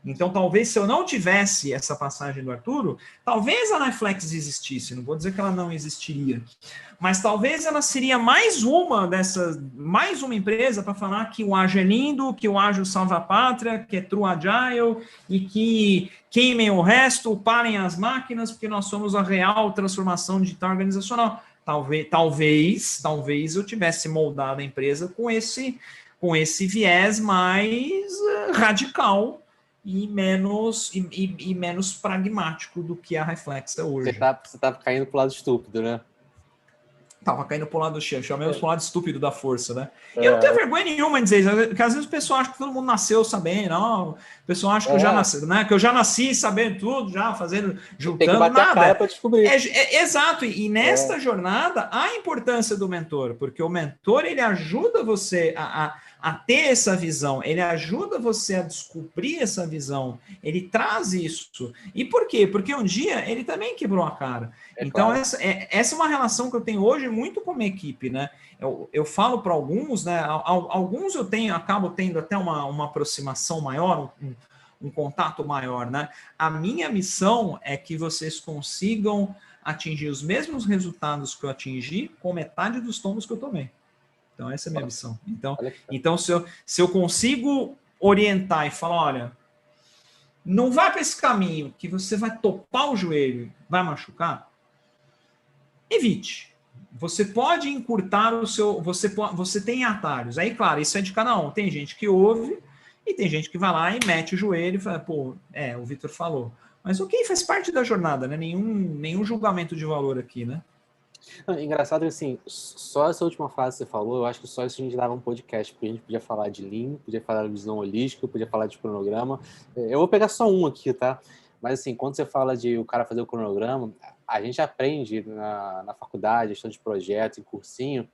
Então, talvez, se eu não tivesse essa passagem do Arturo, talvez a Reflex existisse, não vou dizer que ela não existiria, mas talvez ela seria mais uma empresa para falar que o ágil é lindo, que o ágil salva a pátria, que é true agile, e que queimem o resto, parem as máquinas, porque nós somos a real transformação digital organizacional. Talvez eu tivesse moldado a empresa com esse viés mais radical, e menos pragmático do que a Reflex é hoje. Você tá caindo pro lado estúpido, né? Tava caindo pro lado chamamos pro lado estúpido da força, né? Eu não tenho vergonha nenhuma em dizer isso, porque às vezes o pessoal acha que todo mundo nasceu sabendo, não, o pessoal acha que eu já nasci, né? Que eu já nasci sabendo tudo, já fazendo, juntando, tem que bater nada. A cara para descobrir. Exato, e nesta jornada, a importância do mentor, porque o mentor, ele ajuda você a ter essa visão, ele ajuda você a descobrir essa visão, ele traz isso. E por quê? Porque um dia ele também quebrou a cara. Então, claro. essa é uma relação que eu tenho hoje muito com a minha equipe, né? Eu falo para alguns, né? Alguns acabo tendo até uma aproximação maior, um contato maior, né? A minha missão é que vocês consigam atingir os mesmos resultados que eu atingi com metade dos tombos que eu tomei. Então, essa é a minha missão. Então se eu consigo orientar e falar, olha, não vai para esse caminho que você vai topar o joelho, vai machucar, evite. Você pode encurtar o seu... Você tem atalhos. Aí, claro, isso é de cada um. Tem gente que ouve e tem gente que vai lá e mete o joelho e fala, o Vitor falou. Mas ok, faz parte da jornada, né? Nenhum julgamento de valor aqui, né? Engraçado que, assim, só essa última frase que você falou, eu acho que só isso a gente dava um podcast, porque a gente podia falar de Lean, podia falar de visão holística, podia falar de cronograma. Eu vou pegar só um aqui, tá? Mas, assim, quando você fala de o cara fazer o cronograma, a gente aprende na faculdade, gestão de projetos, em cursinho,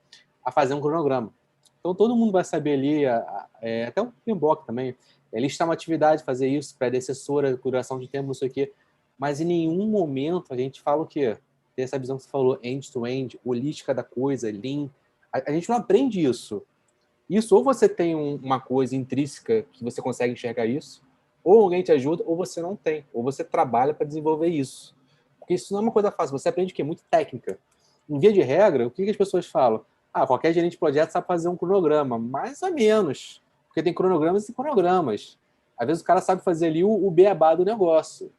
a fazer um cronograma. Então, todo mundo vai saber ali, até o PMBOK também, listar uma atividade, fazer isso, predecessora, duração de tempo, não sei o quê. Mas em nenhum momento a gente fala o quê? Ter essa visão que você falou, end-to-end, holística da coisa, Lean. A gente não aprende isso. Isso, ou você tem uma coisa intrínseca que você consegue enxergar isso, ou alguém te ajuda, ou você não tem. Ou você trabalha para desenvolver isso. Porque isso não é uma coisa fácil. Você aprende o quê? Muito técnica. Em via de regra, o que as pessoas falam? Qualquer gerente de projeto sabe fazer um cronograma. Mais ou menos. Porque tem cronogramas e cronogramas. Às vezes o cara sabe fazer ali o beabá do negócio.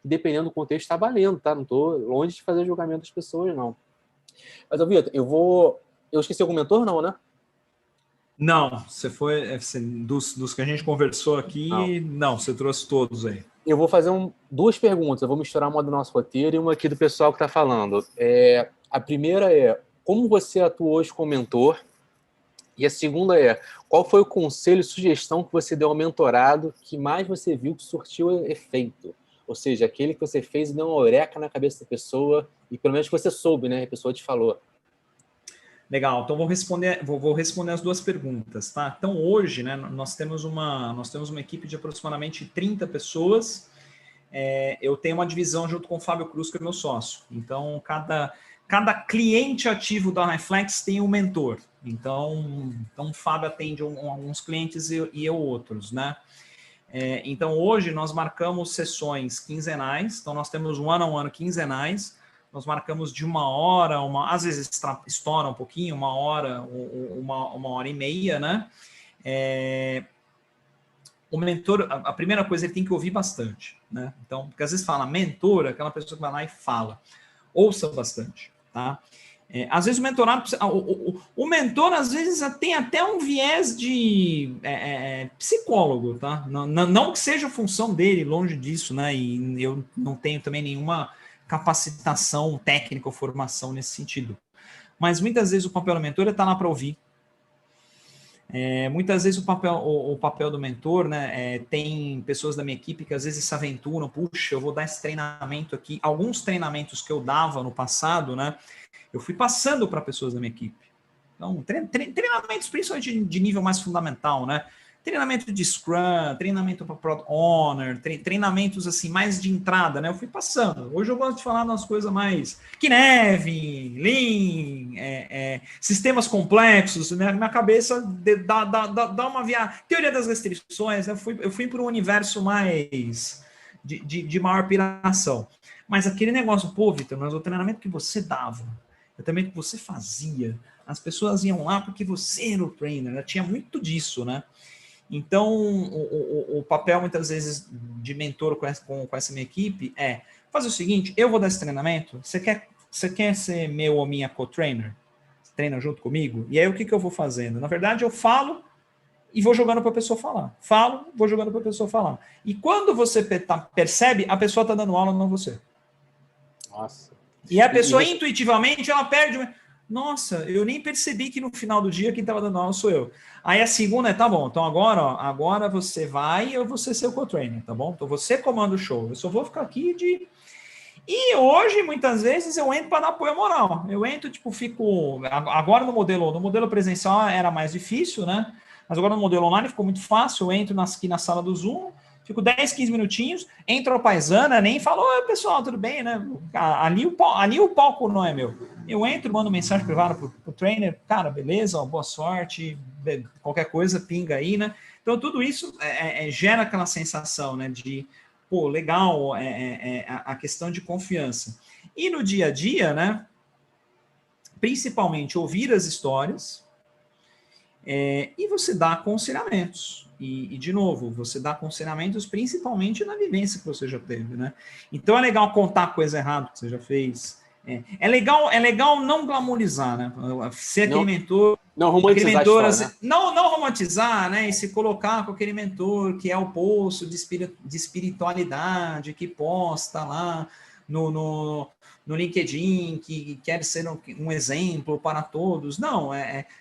Dependendo do contexto, está valendo, tá? Não estou longe de fazer julgamento das pessoas, não. Mas, Vitor, eu esqueci algum mentor, não, né? Não, você foi... Dos que a gente conversou aqui, não, você trouxe todos aí. Eu vou fazer 2 perguntas. Eu vou misturar uma do nosso roteiro e uma aqui do pessoal que está falando. A primeira é, como você atuou hoje como mentor? E a segunda é, qual foi o conselho e sugestão que você deu ao mentorado que mais você viu que surtiu efeito? Ou seja, aquele que você fez e deu uma eureka na cabeça da pessoa e pelo menos você soube, né? A pessoa te falou. Legal, então vou responder as 2 perguntas, tá? Então hoje, né, nós temos uma equipe de aproximadamente 30 pessoas. Eu tenho uma divisão junto com o Fábio Cruz, que é meu sócio. Então, cada cliente ativo da Reflex tem um mentor. Então o Fábio atende alguns clientes e eu outros, né? Então, hoje nós marcamos sessões quinzenais. Então, nós temos one-on-one quinzenais. Nós marcamos de 1 hora, às vezes estoura um pouquinho, 1 hora, 1 hora e meia, né? o mentor, a primeira coisa, ele tem que ouvir bastante, né? Então, porque às vezes fala mentor, aquela pessoa que vai lá e fala. Ouça bastante, tá? Às vezes o mentorado, o mentor às vezes tem até um viés de psicólogo, tá? Não que seja a função dele, longe disso, né? E eu não tenho também nenhuma capacitação técnica ou formação nesse sentido. Mas muitas vezes o papel do mentor está lá para ouvir. Muitas vezes o papel do mentor, né, tem pessoas da minha equipe que às vezes se aventuram, puxa, eu vou dar esse treinamento aqui. Alguns treinamentos que eu dava no passado, né, eu fui passando para pessoas da minha equipe. Então, treinamentos principalmente de nível mais fundamental, né? Treinamento de Scrum, treinamento para Product Owner, treinamentos assim mais de entrada, né? Eu fui passando. Hoje eu gosto de falar umas coisas mais Kinevin, Lean, sistemas complexos. Minha cabeça dá uma viagem. Teoria das restrições, né? Eu fui para um universo mais de maior piração. Mas aquele negócio, pô, Vitor, mas o treinamento que você dava, o treinamento que você fazia, as pessoas iam lá porque você era o trainer, né? Tinha muito disso, né? Então, o papel, muitas vezes, de mentor com essa minha equipe é fazer o seguinte, eu vou dar esse treinamento, você quer ser meu ou minha co-trainer? Você treina junto comigo? E aí, o que eu vou fazendo? Na verdade, eu falo e vou jogando para a pessoa falar. Falo, vou jogando para a pessoa falar. E quando você percebe, a pessoa está dando aula, não você. Nossa. E a pessoa, intuitivamente, ela perde... Nossa, eu nem percebi que no final do dia quem estava dando aula sou eu. Aí a segunda tá bom, então agora você vai e eu vou ser seu co-trainer, tá bom? Então você comanda o show, eu só vou ficar aqui de... E hoje, muitas vezes, eu entro para dar apoio moral. Eu entro, fico... Agora no modelo presencial era mais difícil, né? Mas agora no modelo online ficou muito fácil, eu entro aqui na sala do Zoom, fico 10, 15 minutinhos, entro a paisana, nem falo, oi, pessoal, tudo bem, né? Ali o palco não é meu. Eu entro, mando mensagem privada pro trainer, cara, beleza, ó, boa sorte, qualquer coisa, pinga aí, né? Então, tudo isso gera aquela sensação, né, de, pô, legal, a questão de confiança. E no dia a dia, né, principalmente ouvir as histórias, e você dá aconselhamentos. E, de novo, você dá aconselhamentos principalmente na vivência que você já teve, né? Então é legal contar coisa errada que você já fez. É legal não glamorizar, né? Ser aquele mentor. Não romantizar a história, assim, né? Não romantizar, né? E se colocar com aquele mentor que é o poço de espiritualidade, que posta lá no LinkedIn, que quer ser um exemplo para todos. Não,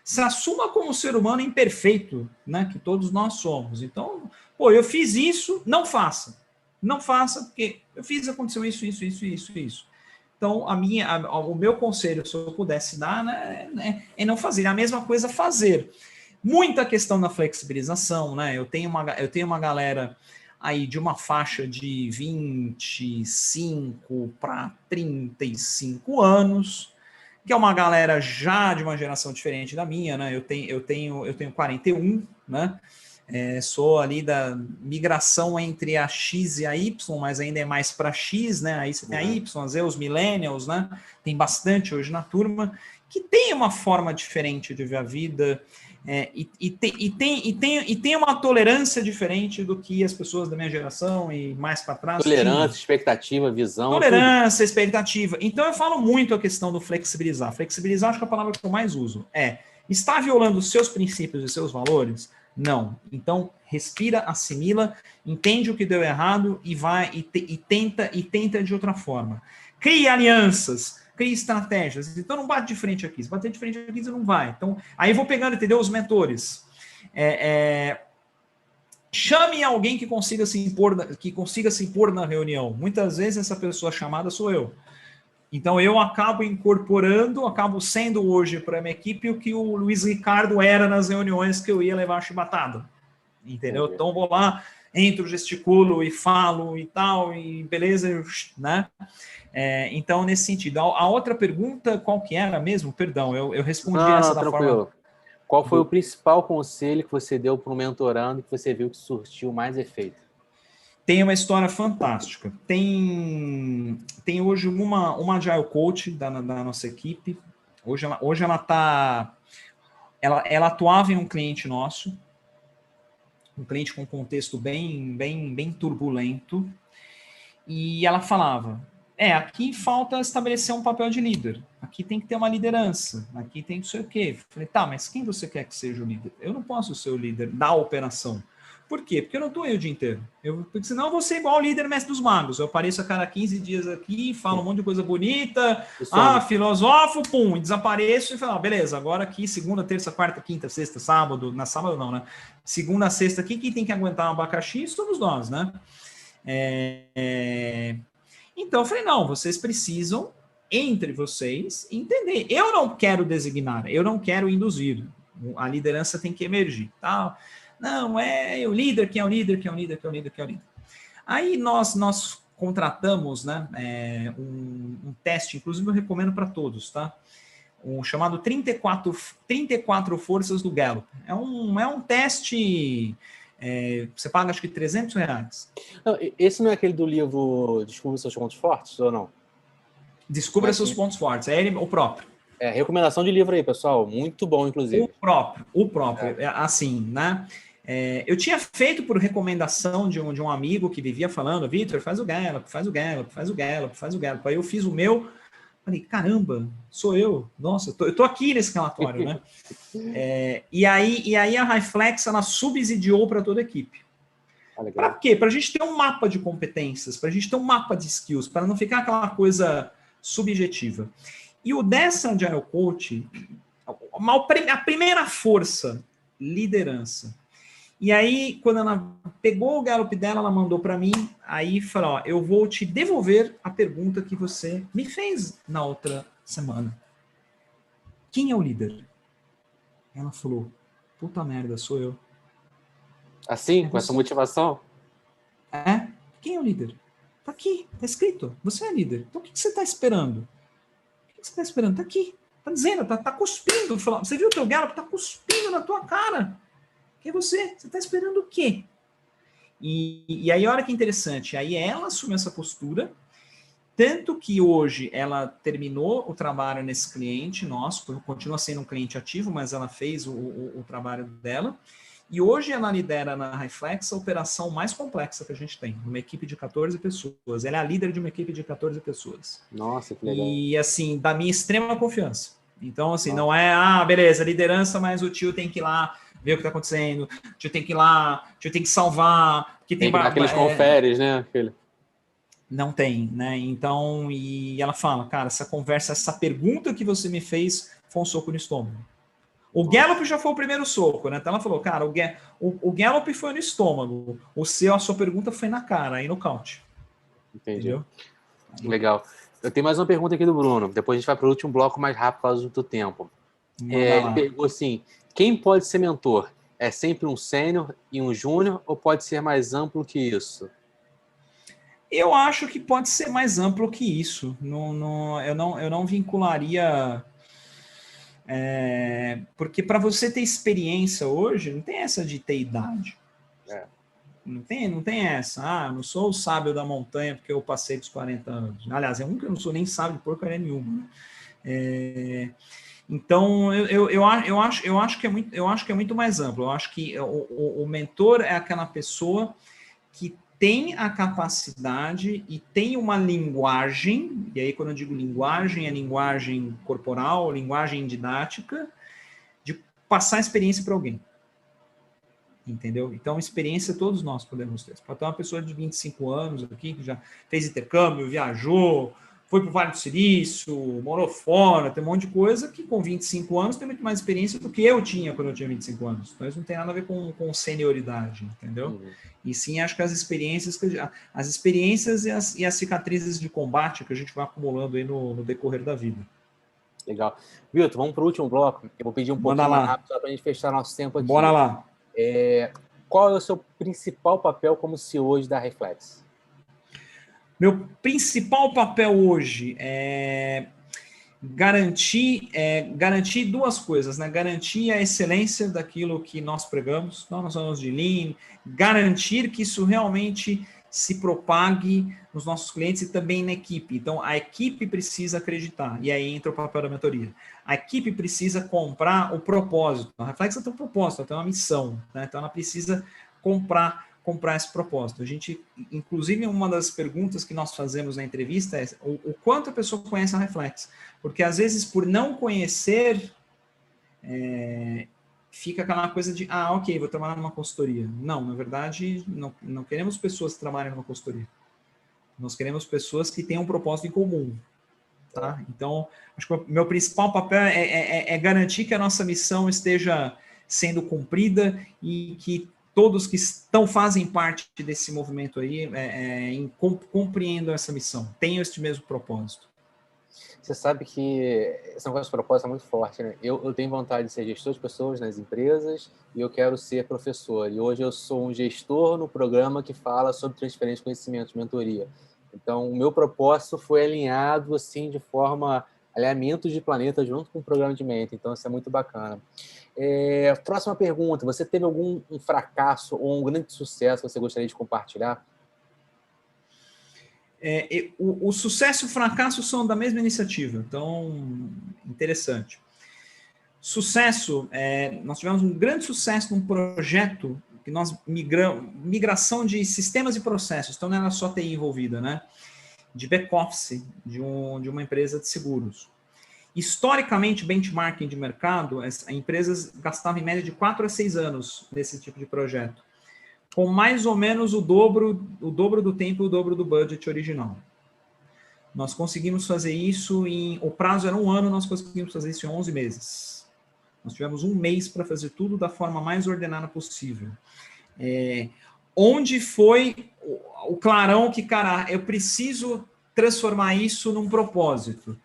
se assuma como ser humano imperfeito, né? Que todos nós somos. Então, pô, eu fiz isso, não faça. Não faça, porque eu fiz, aconteceu isso. Então, o meu conselho, se eu pudesse dar, né, é não fazer. A mesma coisa fazer. Muita questão da flexibilização, né? Eu tenho uma galera aí de uma faixa de 25 para 35 anos, que é uma galera já de uma geração diferente da minha, né? Eu tenho 41, né? Sou ali da migração entre a X e a Y, mas ainda é mais para X, né? Aí você tem a Y, os millennials, né? Tem bastante hoje na turma, que tem uma forma diferente de ver a vida, e tem uma tolerância diferente do que as pessoas da minha geração e mais para trás Tolerância, tinham. expectativa, visão. Tolerância, tudo. Expectativa. Então eu falo muito a questão do flexibilizar. Flexibilizar, acho que é a palavra que eu mais uso. Está violando os seus princípios e seus valores? Não. Então, respira, assimila, entende o que deu errado e vai e tenta de outra forma. Crie alianças, crie estratégias. Então, não bate de frente aqui. Se bater de frente aqui, você não vai. Então, aí eu vou pegando, entendeu? Os mentores. Chame alguém que consiga se impor na reunião. Muitas vezes essa pessoa chamada sou eu. Então, eu acabo incorporando, acabo sendo hoje para a minha equipe o que o Luiz Ricardo era nas reuniões que eu ia levar a chibatada. Entendeu? Então, vou lá, entro, gesticulo e falo e tal, e beleza, né? Então, nesse sentido. A outra pergunta, qual que era mesmo? Perdão, eu respondi essa da tranquilo. forma... Qual foi o principal conselho que você deu para um mentorando que você viu que surtiu mais efeito? Tem uma história fantástica. Tem hoje uma Agile Coach da nossa equipe. Hoje ela atuava em um cliente nosso. um cliente com um contexto bem turbulento, e ela falava, aqui falta estabelecer um papel de líder, aqui tem que ter uma liderança, aqui tem que ser o quê? Falei, tá, mas quem você quer que seja o líder? Eu não posso ser o líder da operação. Por quê? Porque eu não estou aí o dia inteiro. Porque senão eu vou ser igual o líder mestre dos magos. Eu apareço a cada 15 dias aqui, falo um monte de coisa bonita, filosofo, pum, e desapareço e falo, beleza, agora aqui, segunda, terça, quarta, quinta, sexta, sábado, na sábado não, né? Segunda, sexta aqui, quem tem que aguentar um abacaxi somos nós, né? Então eu falei, não, vocês precisam, entre vocês, entender. Eu não quero designar, eu não quero induzir. A liderança tem que emergir, tá? Não, é o líder, quem é o líder, quem é o líder, quem é o líder, quem é o líder. Aí nós contratamos, né, um teste, inclusive eu recomendo para todos, tá? Um chamado 34 Forças do Gallup. É um teste, você paga acho que R$300. Não, esse não é aquele do livro Descubra Seus Pontos Fortes, ou não? Descubra Seus Pontos Fortes, é ele, o próprio. Recomendação de livro aí, pessoal. Muito bom, inclusive. O próprio. Assim, né? Eu tinha feito por recomendação de um amigo que vivia falando, Vitor, faz o Gallup, faz o Gallup, faz o Gallup, faz o Gallup. Aí eu fiz o meu, falei, caramba, sou eu. Nossa, eu tô aqui nesse relatório, né? E aí a Highflex, ela subsidiou para toda a equipe. Para quê? Para a gente ter um mapa de competências, para a gente ter um mapa de skills, para não ficar aquela coisa subjetiva. E o dessa Agile Coach, a primeira força, liderança. E aí, quando ela pegou o Gallup dela, ela mandou para mim, aí falou, eu vou te devolver a pergunta que você me fez na outra semana. Quem é o líder? Ela falou, puta merda, sou eu. Assim, com essa motivação? Quem é o líder? Tá aqui, tá escrito, você é líder. Então o que você tá esperando? Você está esperando? Está aqui. Está dizendo, está cuspindo. Você viu o teu Gallup? Está cuspindo na tua cara. Quem é você? Você está esperando o quê? E aí, olha que interessante. Aí ela assumiu essa postura, tanto que hoje ela terminou o trabalho nesse cliente nosso, continua sendo um cliente ativo, mas ela fez o trabalho dela. E hoje ela lidera na Highflex a operação mais complexa que a gente tem, uma equipe de 14 pessoas. Ela é a líder de uma equipe de 14 pessoas. Nossa, que legal. E, assim, da minha extrema confiança. Então, assim, não é, beleza, liderança, mas o tio tem que ir lá ver o que está acontecendo, o tio tem que ir lá, o tio tem que salvar. Que tem aqueles conferes, né? Não tem, né? Então, e ela fala, cara, essa pergunta que você me fez foi um soco no estômago. O Gallup já foi o primeiro soco, né? Então ela falou, cara, o Gallup foi no estômago, a sua pergunta foi na cara, aí no count. Entendi. Entendeu? Legal. Eu tenho mais uma pergunta aqui do Bruno, depois a gente vai para o último bloco mais rápido por causa do tempo. Ele perguntou assim, quem pode ser mentor? É sempre um sênior e um júnior ou pode ser mais amplo que isso? Eu acho que pode ser mais amplo que isso. Eu não vincularia... porque para você ter experiência hoje, não tem essa de ter idade. Não tem essa. Não sou o sábio da montanha porque eu passei dos 40 anos. Aliás, que eu não sou nem sábio de porcaria nenhuma. Então, eu acho que é muito mais amplo. Eu acho que o mentor é aquela pessoa que tem a capacidade e tem uma linguagem, e aí quando eu digo linguagem, é linguagem corporal, linguagem didática, de passar experiência para alguém. Entendeu? Então, experiência todos nós podemos ter. Pode ter uma pessoa de 25 anos aqui, que já fez intercâmbio, viajou, foi para o Vale do Silício, morou fora, tem um monte de coisa que com 25 anos tem muito mais experiência do que eu tinha quando eu tinha 25 anos. Então, isso não tem nada a ver com senioridade, entendeu? Uhum. E sim, acho que as experiências e as cicatrizes de combate que a gente vai acumulando aí no decorrer da vida. Legal. Vitor, vamos para o último bloco. Eu vou pedir um pouquinho mais rápido só para a gente fechar nosso tempo aqui. Bora lá. Qual é o seu principal papel como CEO hoje da Highflex? Meu principal papel hoje é garantir duas coisas, né? Garantir a excelência daquilo que nós pregamos, nós falamos de Lean, garantir que isso realmente se propague nos nossos clientes e também na equipe. Então, a equipe precisa acreditar, e aí entra o papel da mentoria. A equipe precisa comprar o propósito. A Highflex tem um propósito, ela tem uma missão, né? Então ela precisa comprar esse propósito. A gente, inclusive, uma das perguntas que nós fazemos na entrevista é o quanto a pessoa conhece a Reflex. Porque, às vezes, por não conhecer, fica aquela coisa de, ok, vou trabalhar numa consultoria. Não, na verdade, não queremos pessoas que trabalhem numa consultoria. Nós queremos pessoas que tenham um propósito em comum. Tá? Então, acho que o meu principal papel é garantir que a nossa missão esteja sendo cumprida e que todos que fazem parte desse movimento aí compreendam essa missão, tenham este mesmo propósito. Você sabe que esse negócio de propósito é muito forte, né? Eu tenho vontade de ser gestor de pessoas nas empresas e eu quero ser professor. E hoje eu sou um gestor no programa que fala sobre transferência de conhecimentos, mentoria. Então, o meu propósito foi alinhado, assim, de forma alinhamento de planeta junto com o programa de mentoring. Então, isso é muito bacana. Próxima pergunta. Você teve algum fracasso ou um grande sucesso que você gostaria de compartilhar? O sucesso e o fracasso são da mesma iniciativa. Então, interessante. Sucesso, nós tivemos um grande sucesso num projeto que nós migração de sistemas e processos, então não era só TI envolvida, né? De back-office de uma empresa de seguros. Historicamente, benchmarking de mercado, as empresas gastavam em média de 4 a 6 anos nesse tipo de projeto, com mais ou menos o dobro do tempo e o dobro do budget original. Nós conseguimos fazer isso o prazo era 1 ano, nós conseguimos fazer isso em 11 meses. Nós tivemos 1 mês para fazer tudo da forma mais ordenada possível. Onde foi o clarão que, cara, eu preciso transformar isso num propósito.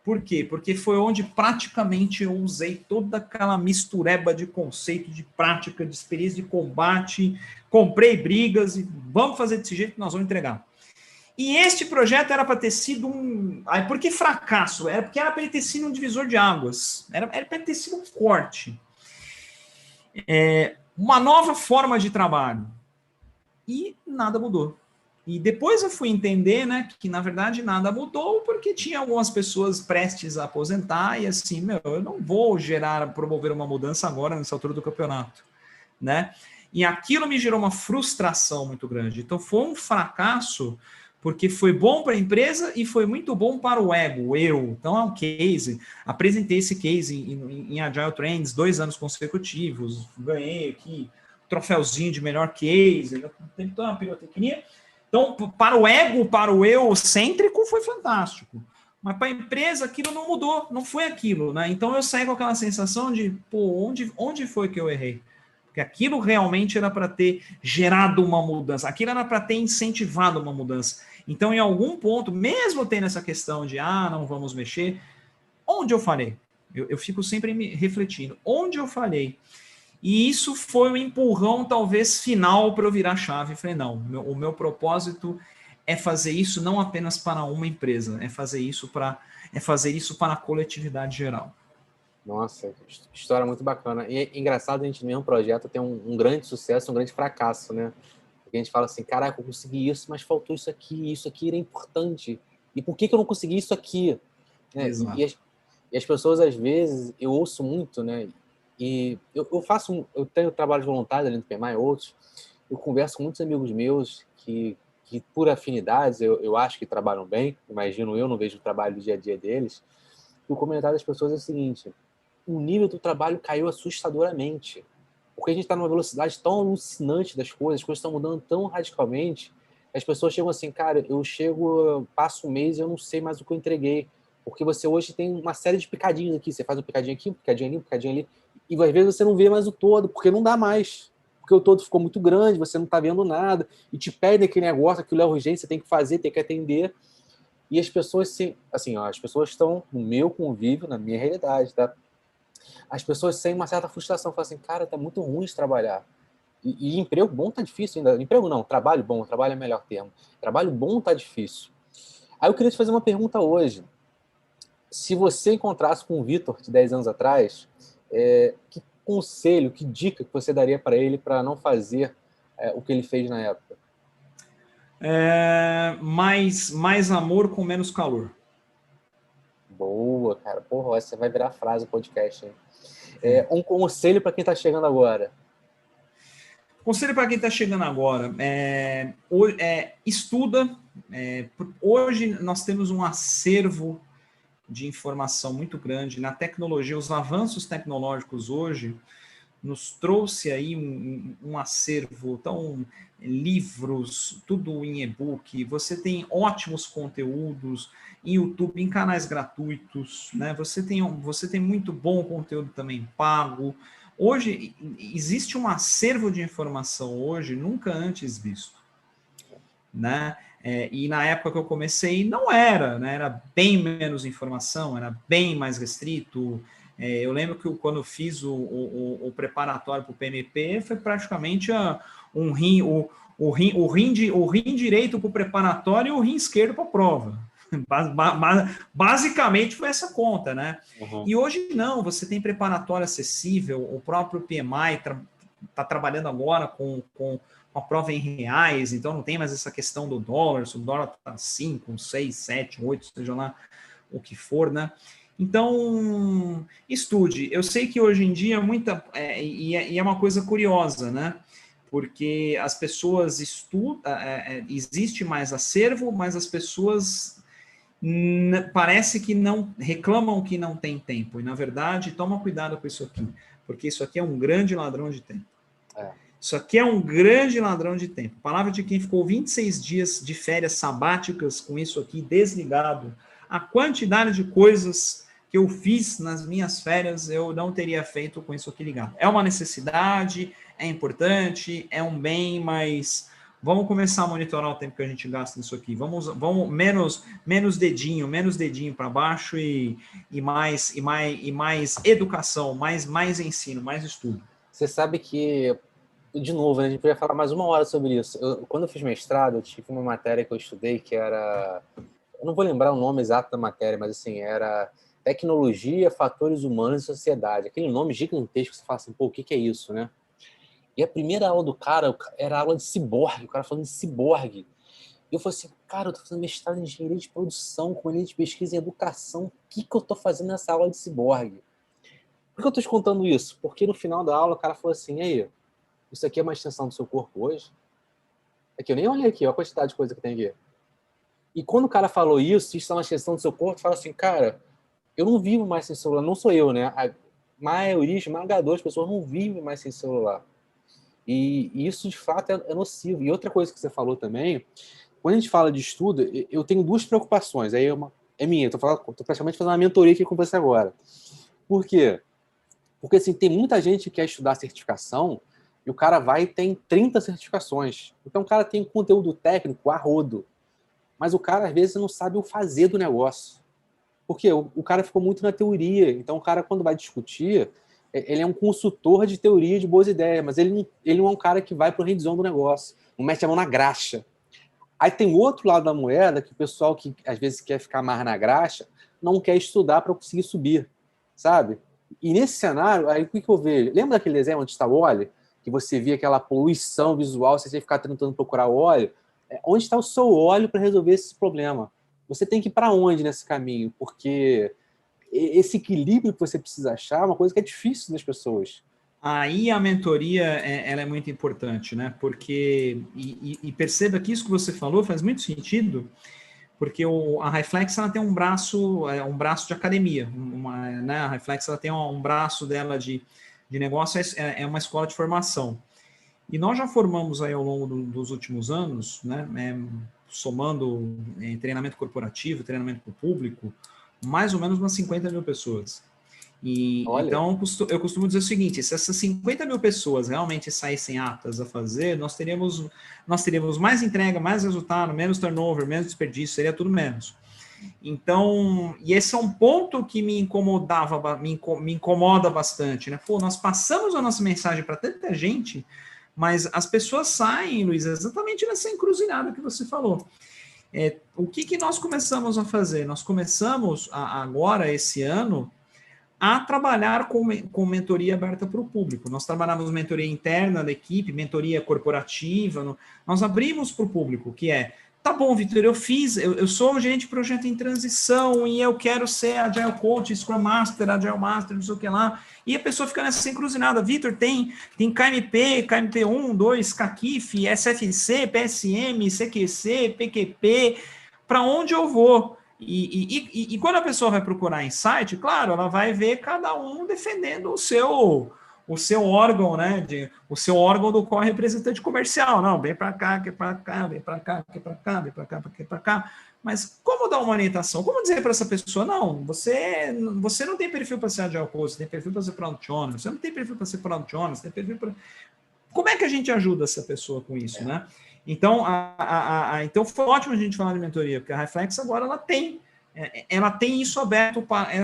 Por quê? Porque foi onde praticamente eu usei toda aquela mistureba de conceito, de prática, de experiência de combate, comprei brigas e vamos fazer desse jeito que nós vamos entregar. E este projeto era para ter sido por que fracasso? Porque era para ele ter sido um divisor de águas. Era para ele ter sido um corte. Uma nova forma de trabalho. E nada mudou. E depois eu fui entender, né, que na verdade nada mudou porque tinha algumas pessoas prestes a aposentar e assim, eu não vou promover uma mudança agora nessa altura do campeonato, né? E aquilo me gerou uma frustração muito grande. Então foi um fracasso porque foi bom para a empresa e foi muito bom para o ego, eu. Então é um case, apresentei esse case em Agile Trends 2 anos consecutivos, ganhei aqui troféuzinho de melhor case, tem toda uma pirotecnia. Então, para o ego, para o eu cêntrico, foi fantástico. Mas para a empresa, aquilo não mudou, não foi aquilo, né? Então, eu saí com aquela sensação de, onde foi que eu errei? Porque aquilo realmente era para ter gerado uma mudança, aquilo era para ter incentivado uma mudança. Então, em algum ponto, mesmo tendo essa questão de, não vamos mexer, onde eu falhei? Eu fico sempre me refletindo, onde eu falhei? E isso foi um empurrão, talvez, final para eu virar a chave. Eu falei, não, o meu propósito é fazer isso não apenas para uma empresa, é fazer isso para a coletividade geral. Nossa, história muito bacana. E é engraçado a gente no mesmo projeto ter um grande sucesso, um grande fracasso, né? Porque a gente fala assim, caraca, eu consegui isso, mas faltou isso aqui era importante. E por que eu não consegui isso aqui? Né? E as pessoas, às vezes, eu ouço muito, né? E eu tenho trabalho voluntário ali no PMI, outros, eu converso com muitos amigos meus que por afinidades, eu acho que trabalham bem, imagino eu, não vejo o trabalho do dia a dia deles, e o comentário das pessoas é o seguinte, o nível do trabalho caiu assustadoramente, porque a gente está numa velocidade tão alucinante das coisas, as coisas estão mudando tão radicalmente, as pessoas chegam assim, cara, passo um mês e eu não sei mais o que eu entreguei, porque você hoje tem uma série de picadinhos aqui, você faz um picadinho aqui, um picadinho ali, um picadinho ali, e às vezes você não vê mais o todo, porque não dá mais, porque o todo ficou muito grande, você não está vendo nada, e te pede aquele negócio, aquilo é urgente, você tem que fazer, tem que atender, e as pessoas, assim, as pessoas estão no meu convívio, na minha realidade, tá? As pessoas têm uma certa frustração, falam assim, cara, tá muito ruim de trabalhar. E emprego bom tá difícil ainda. Emprego não, trabalho bom, trabalho é o melhor termo. Trabalho bom tá difícil. Aí eu queria te fazer uma pergunta hoje. Se você encontrasse com o Vitor de 10 anos atrás, que conselho, que dica que você daria para ele para não fazer o que ele fez na época? Mais amor com menos calor. Boa, cara. Porra, essa vai virar frase do podcast, hein? Um conselho para quem está chegando agora. Conselho para quem está chegando agora, estuda. Hoje nós temos um acervo de informação muito grande na tecnologia. Os avanços tecnológicos hoje nos trouxe aí um acervo, então, livros, tudo em e-book. Você tem ótimos conteúdos em YouTube, em canais gratuitos, né? Você tem muito bom conteúdo também pago. Hoje, existe um acervo de informação hoje nunca antes visto, né? E na época que eu comecei, não era, né? Era bem menos informação, era bem mais restrito. Eu lembro que quando eu fiz o preparatório para o PMP, foi praticamente o rim direito para o preparatório e o rim esquerdo para a prova. Basicamente foi essa conta, né? Uhum. E hoje não, você tem preparatório acessível, o próprio PMI está trabalhando agora com a prova em reais, então não tem mais essa questão do dólar, se o dólar está 5, 6, 7, 8, seja lá o que for, né? Então, estude. Eu sei que hoje em dia é uma coisa curiosa, né? Porque as pessoas estudam, existe mais acervo, mas as pessoas parece que não reclamam que não tem tempo. E, na verdade, toma cuidado com isso aqui, porque isso aqui é um grande ladrão de tempo. Isso aqui é um grande ladrão de tempo. Palavra de quem ficou 26 dias de férias sabáticas com isso aqui desligado. A quantidade de coisas que eu fiz nas minhas férias, eu não teria feito com isso aqui ligado. É uma necessidade, é importante, é um bem, mas vamos começar a monitorar o tempo que a gente gasta nisso aqui. Vamos menos dedinho para baixo e mais educação, mais ensino, mais estudo. Você sabe que, de novo, né, a gente podia falar mais uma hora sobre isso. Quando eu fiz mestrado, eu tive uma matéria que eu estudei que era... Eu não vou lembrar o nome exato da matéria, mas assim, era Tecnologia, Fatores Humanos e Sociedade. Aquele nome gigantesco que você fala assim, pô, o que é isso, né? E a primeira aula do cara era a aula de ciborgue, o cara falando de ciborgue. E eu falei assim, cara, eu tô fazendo mestrado em engenharia de produção, com linha de pesquisa em educação, o que eu tô fazendo nessa aula de ciborgue? Por que eu tô te contando isso? Porque no final da aula o cara falou assim, e aí, isso aqui é uma extensão do seu corpo hoje? Aqui, eu nem olhei aqui, olha a quantidade de coisa que tem aqui. E quando o cara falou isso é uma extensão do seu corpo, fala assim, cara, eu não vivo mais sem celular, não sou eu, né? A maioria esmagadora das pessoas não vive mais sem celular. E isso, de fato, é nocivo. E outra coisa que você falou também, quando a gente fala de estudo, eu tenho duas preocupações. Aí é minha, tô praticamente fazendo uma mentoria aqui com você agora. Por quê? Porque assim, tem muita gente que quer estudar certificação e o cara vai e tem 30 certificações. Então o cara tem conteúdo técnico a rodo. Mas o cara, às vezes, não sabe o fazer do negócio. Porque o cara ficou muito na teoria. Então o cara, quando vai discutir, ele é um consultor de teoria de boas ideias, mas ele não é um cara que vai para o hands-on do negócio. Não mete a mão na graxa. Aí tem o outro lado da moeda, que o pessoal que às vezes quer ficar mais na graxa, não quer estudar para conseguir subir, sabe? E nesse cenário, aí o que eu vejo? Lembra daquele desenho onde está o óleo? Que você via aquela poluição visual, você tinha que ficar tentando procurar o óleo? Onde está o seu óleo para resolver esse problema? Você tem que ir para onde nesse caminho? Porque esse equilíbrio que você precisa achar é uma coisa que é difícil das pessoas. Aí a mentoria ela é muito importante, né? Porque, e perceba que isso que você falou faz muito sentido, porque a Reflex ela tem um braço de academia, né? A Reflex ela tem um braço dela de negócio, é uma escola de formação. E nós já formamos aí ao longo dos últimos anos, né? Somando treinamento corporativo, treinamento para o público, mais ou menos umas 50 mil pessoas. Então, eu costumo dizer o seguinte, se essas 50 mil pessoas realmente saíssem aptas a fazer, nós teríamos mais entrega, mais resultado, menos turnover, menos desperdício, seria tudo menos. Então, e esse é um ponto que me incomoda bastante, né? Pô, nós passamos a nossa mensagem para tanta gente, mas as pessoas saem, Luiz, exatamente nessa encruzilhada que você falou. O que nós começamos a fazer? Nós começamos agora, esse ano, a trabalhar com mentoria aberta para o público. Nós trabalhamos mentoria interna da equipe, mentoria corporativa, nós abrimos para o público, que é Tá bom, Vitor, eu sou um gerente de projeto em transição e eu quero ser Agile Coach, Scrum Master, Agile Master, não sei o que lá. E a pessoa fica nessa encruzilhada. Vitor, tem KMP, KMP 1, 2, CAQIF, SFC, PSM, CQC, PQP, para onde eu vou? E quando a pessoa vai procurar insight, claro, ela vai ver cada um defendendo o seu órgão, né? O seu órgão do qual é representante comercial. Não, vem para cá, que é para cá, vem para cá, que é para cá, vem para cá, que é para cá. Mas como dar uma orientação? Como dizer para essa pessoa, não, você não tem perfil para ser Agile Coach, você tem perfil para ser Product Owner, você não tem perfil para ser Product Owner, você tem perfil para... Como é que a gente ajuda essa pessoa com isso, né? Então, então foi ótimo a gente falar de mentoria, porque a Reflex agora ela tem isso aberto para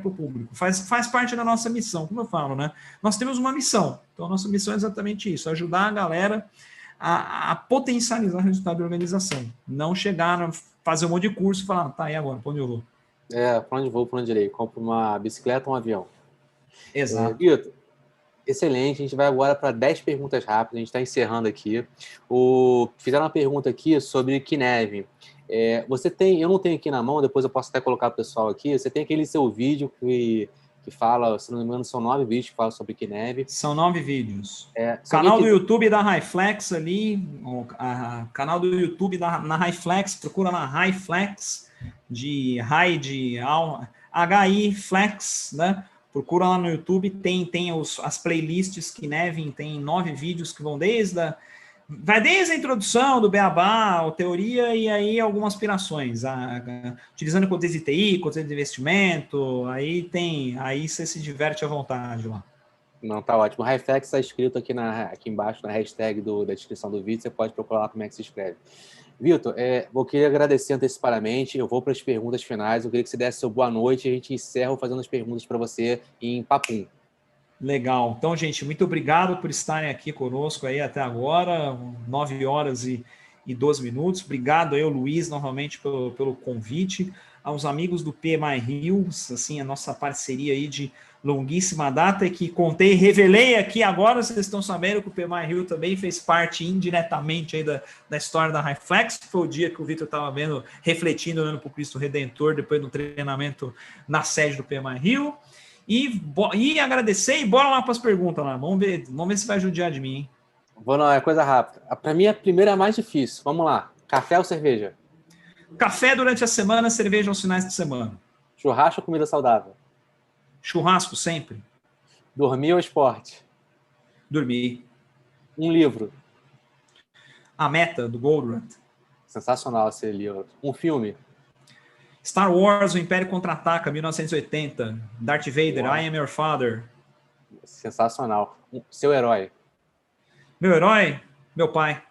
o público, faz parte da nossa missão, como eu falo, né? Nós temos uma missão, então a nossa missão é exatamente isso, ajudar a galera a potencializar o resultado da organização, não chegar, fazer um monte de curso e falar, tá, e agora, para onde eu vou? Para onde vou, para onde irei? Compro uma bicicleta ou um avião? Exato. Vitor, excelente, a gente vai agora para 10 perguntas rápidas, a gente está encerrando aqui. Fizeram uma pergunta aqui sobre Kinev. Eu não tenho aqui na mão, depois eu posso até colocar para o pessoal aqui, você tem aquele seu vídeo que fala, se não me engano, são 9 vídeos que falam sobre Kinev. São 9 vídeos. Canal do YouTube da Highflex ali, canal do YouTube na Highflex, procura na Highflex, de High, de HI Flex, né? Procura lá no YouTube, tem as playlists Kinev, tem 9 vídeos que vão desde a introdução do Beabá, a teoria e aí algumas aspirações, utilizando contexto de TI, contexto de investimento, aí você se diverte à vontade lá. Não, tá ótimo. O Highflex está escrito aqui embaixo na hashtag da descrição do vídeo, você pode procurar lá como é que se escreve. Vitor, eu queria agradecer antecipadamente, eu vou para as perguntas finais, eu queria que você desse seu boa noite e a gente encerra fazendo as perguntas para você em papum. Legal. Então, gente, muito obrigado por estarem aqui conosco aí até agora, 9 horas e 12 minutos. Obrigado aí, Luiz, novamente pelo convite. Aos amigos do PMI Rio, assim, a nossa parceria aí de longuíssima data, que revelei aqui agora, vocês estão sabendo que o PMI Rio também fez parte indiretamente aí da história da Highflex, que foi o dia que o Vitor estava refletindo, olhando para o Cristo Redentor, depois do treinamento na sede do PMI Rio. E agradecer e bora lá para as perguntas lá. Vamos ver se vai judiar de mim, hein? Vou não, é coisa rápida. Para mim, a primeira é a mais difícil. Vamos lá. Café ou cerveja? Café durante a semana, cerveja aos finais de semana. Churrasco ou comida saudável? Churrasco sempre. Dormir ou esporte? Dormir. Um livro? A Meta, do Goldratt. Sensacional esse livro. Um filme? Star Wars, O Império Contra-Ataca, 1980. Darth Vader, Uau. I Am Your Father. Sensacional. Seu herói? Meu herói? Meu pai.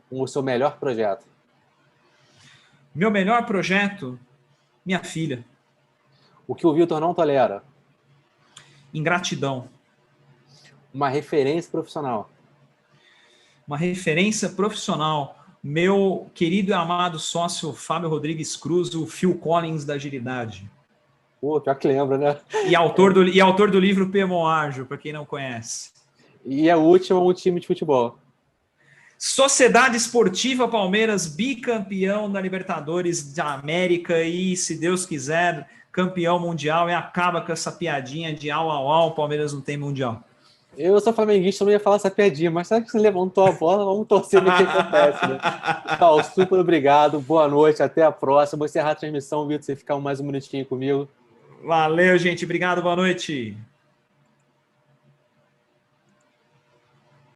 O seu melhor projeto? Meu melhor projeto? Minha filha. O que o Vitor não tolera? Ingratidão. Uma referência profissional? Uma referência profissional. Meu querido e amado sócio Fábio Rodrigues Cruz, o Phil Collins da agilidade. Pô, pior que lembra, né? E autor do livro PMO Ágil, para quem não conhece. E a última, um time de futebol. Sociedade Esportiva Palmeiras, bicampeão da Libertadores da América e, se Deus quiser, campeão mundial, e acaba com essa piadinha de o Palmeiras não tem mundial. Eu sou flamenguista, não ia falar essa piadinha, mas sabe que você levantou a bola, vamos torcer ver o que acontece, né? Pessoal, super obrigado, boa noite, até a próxima. Vou encerrar a transmissão, Vitor, você ficar mais um minutinho comigo. Valeu, gente, obrigado, boa noite.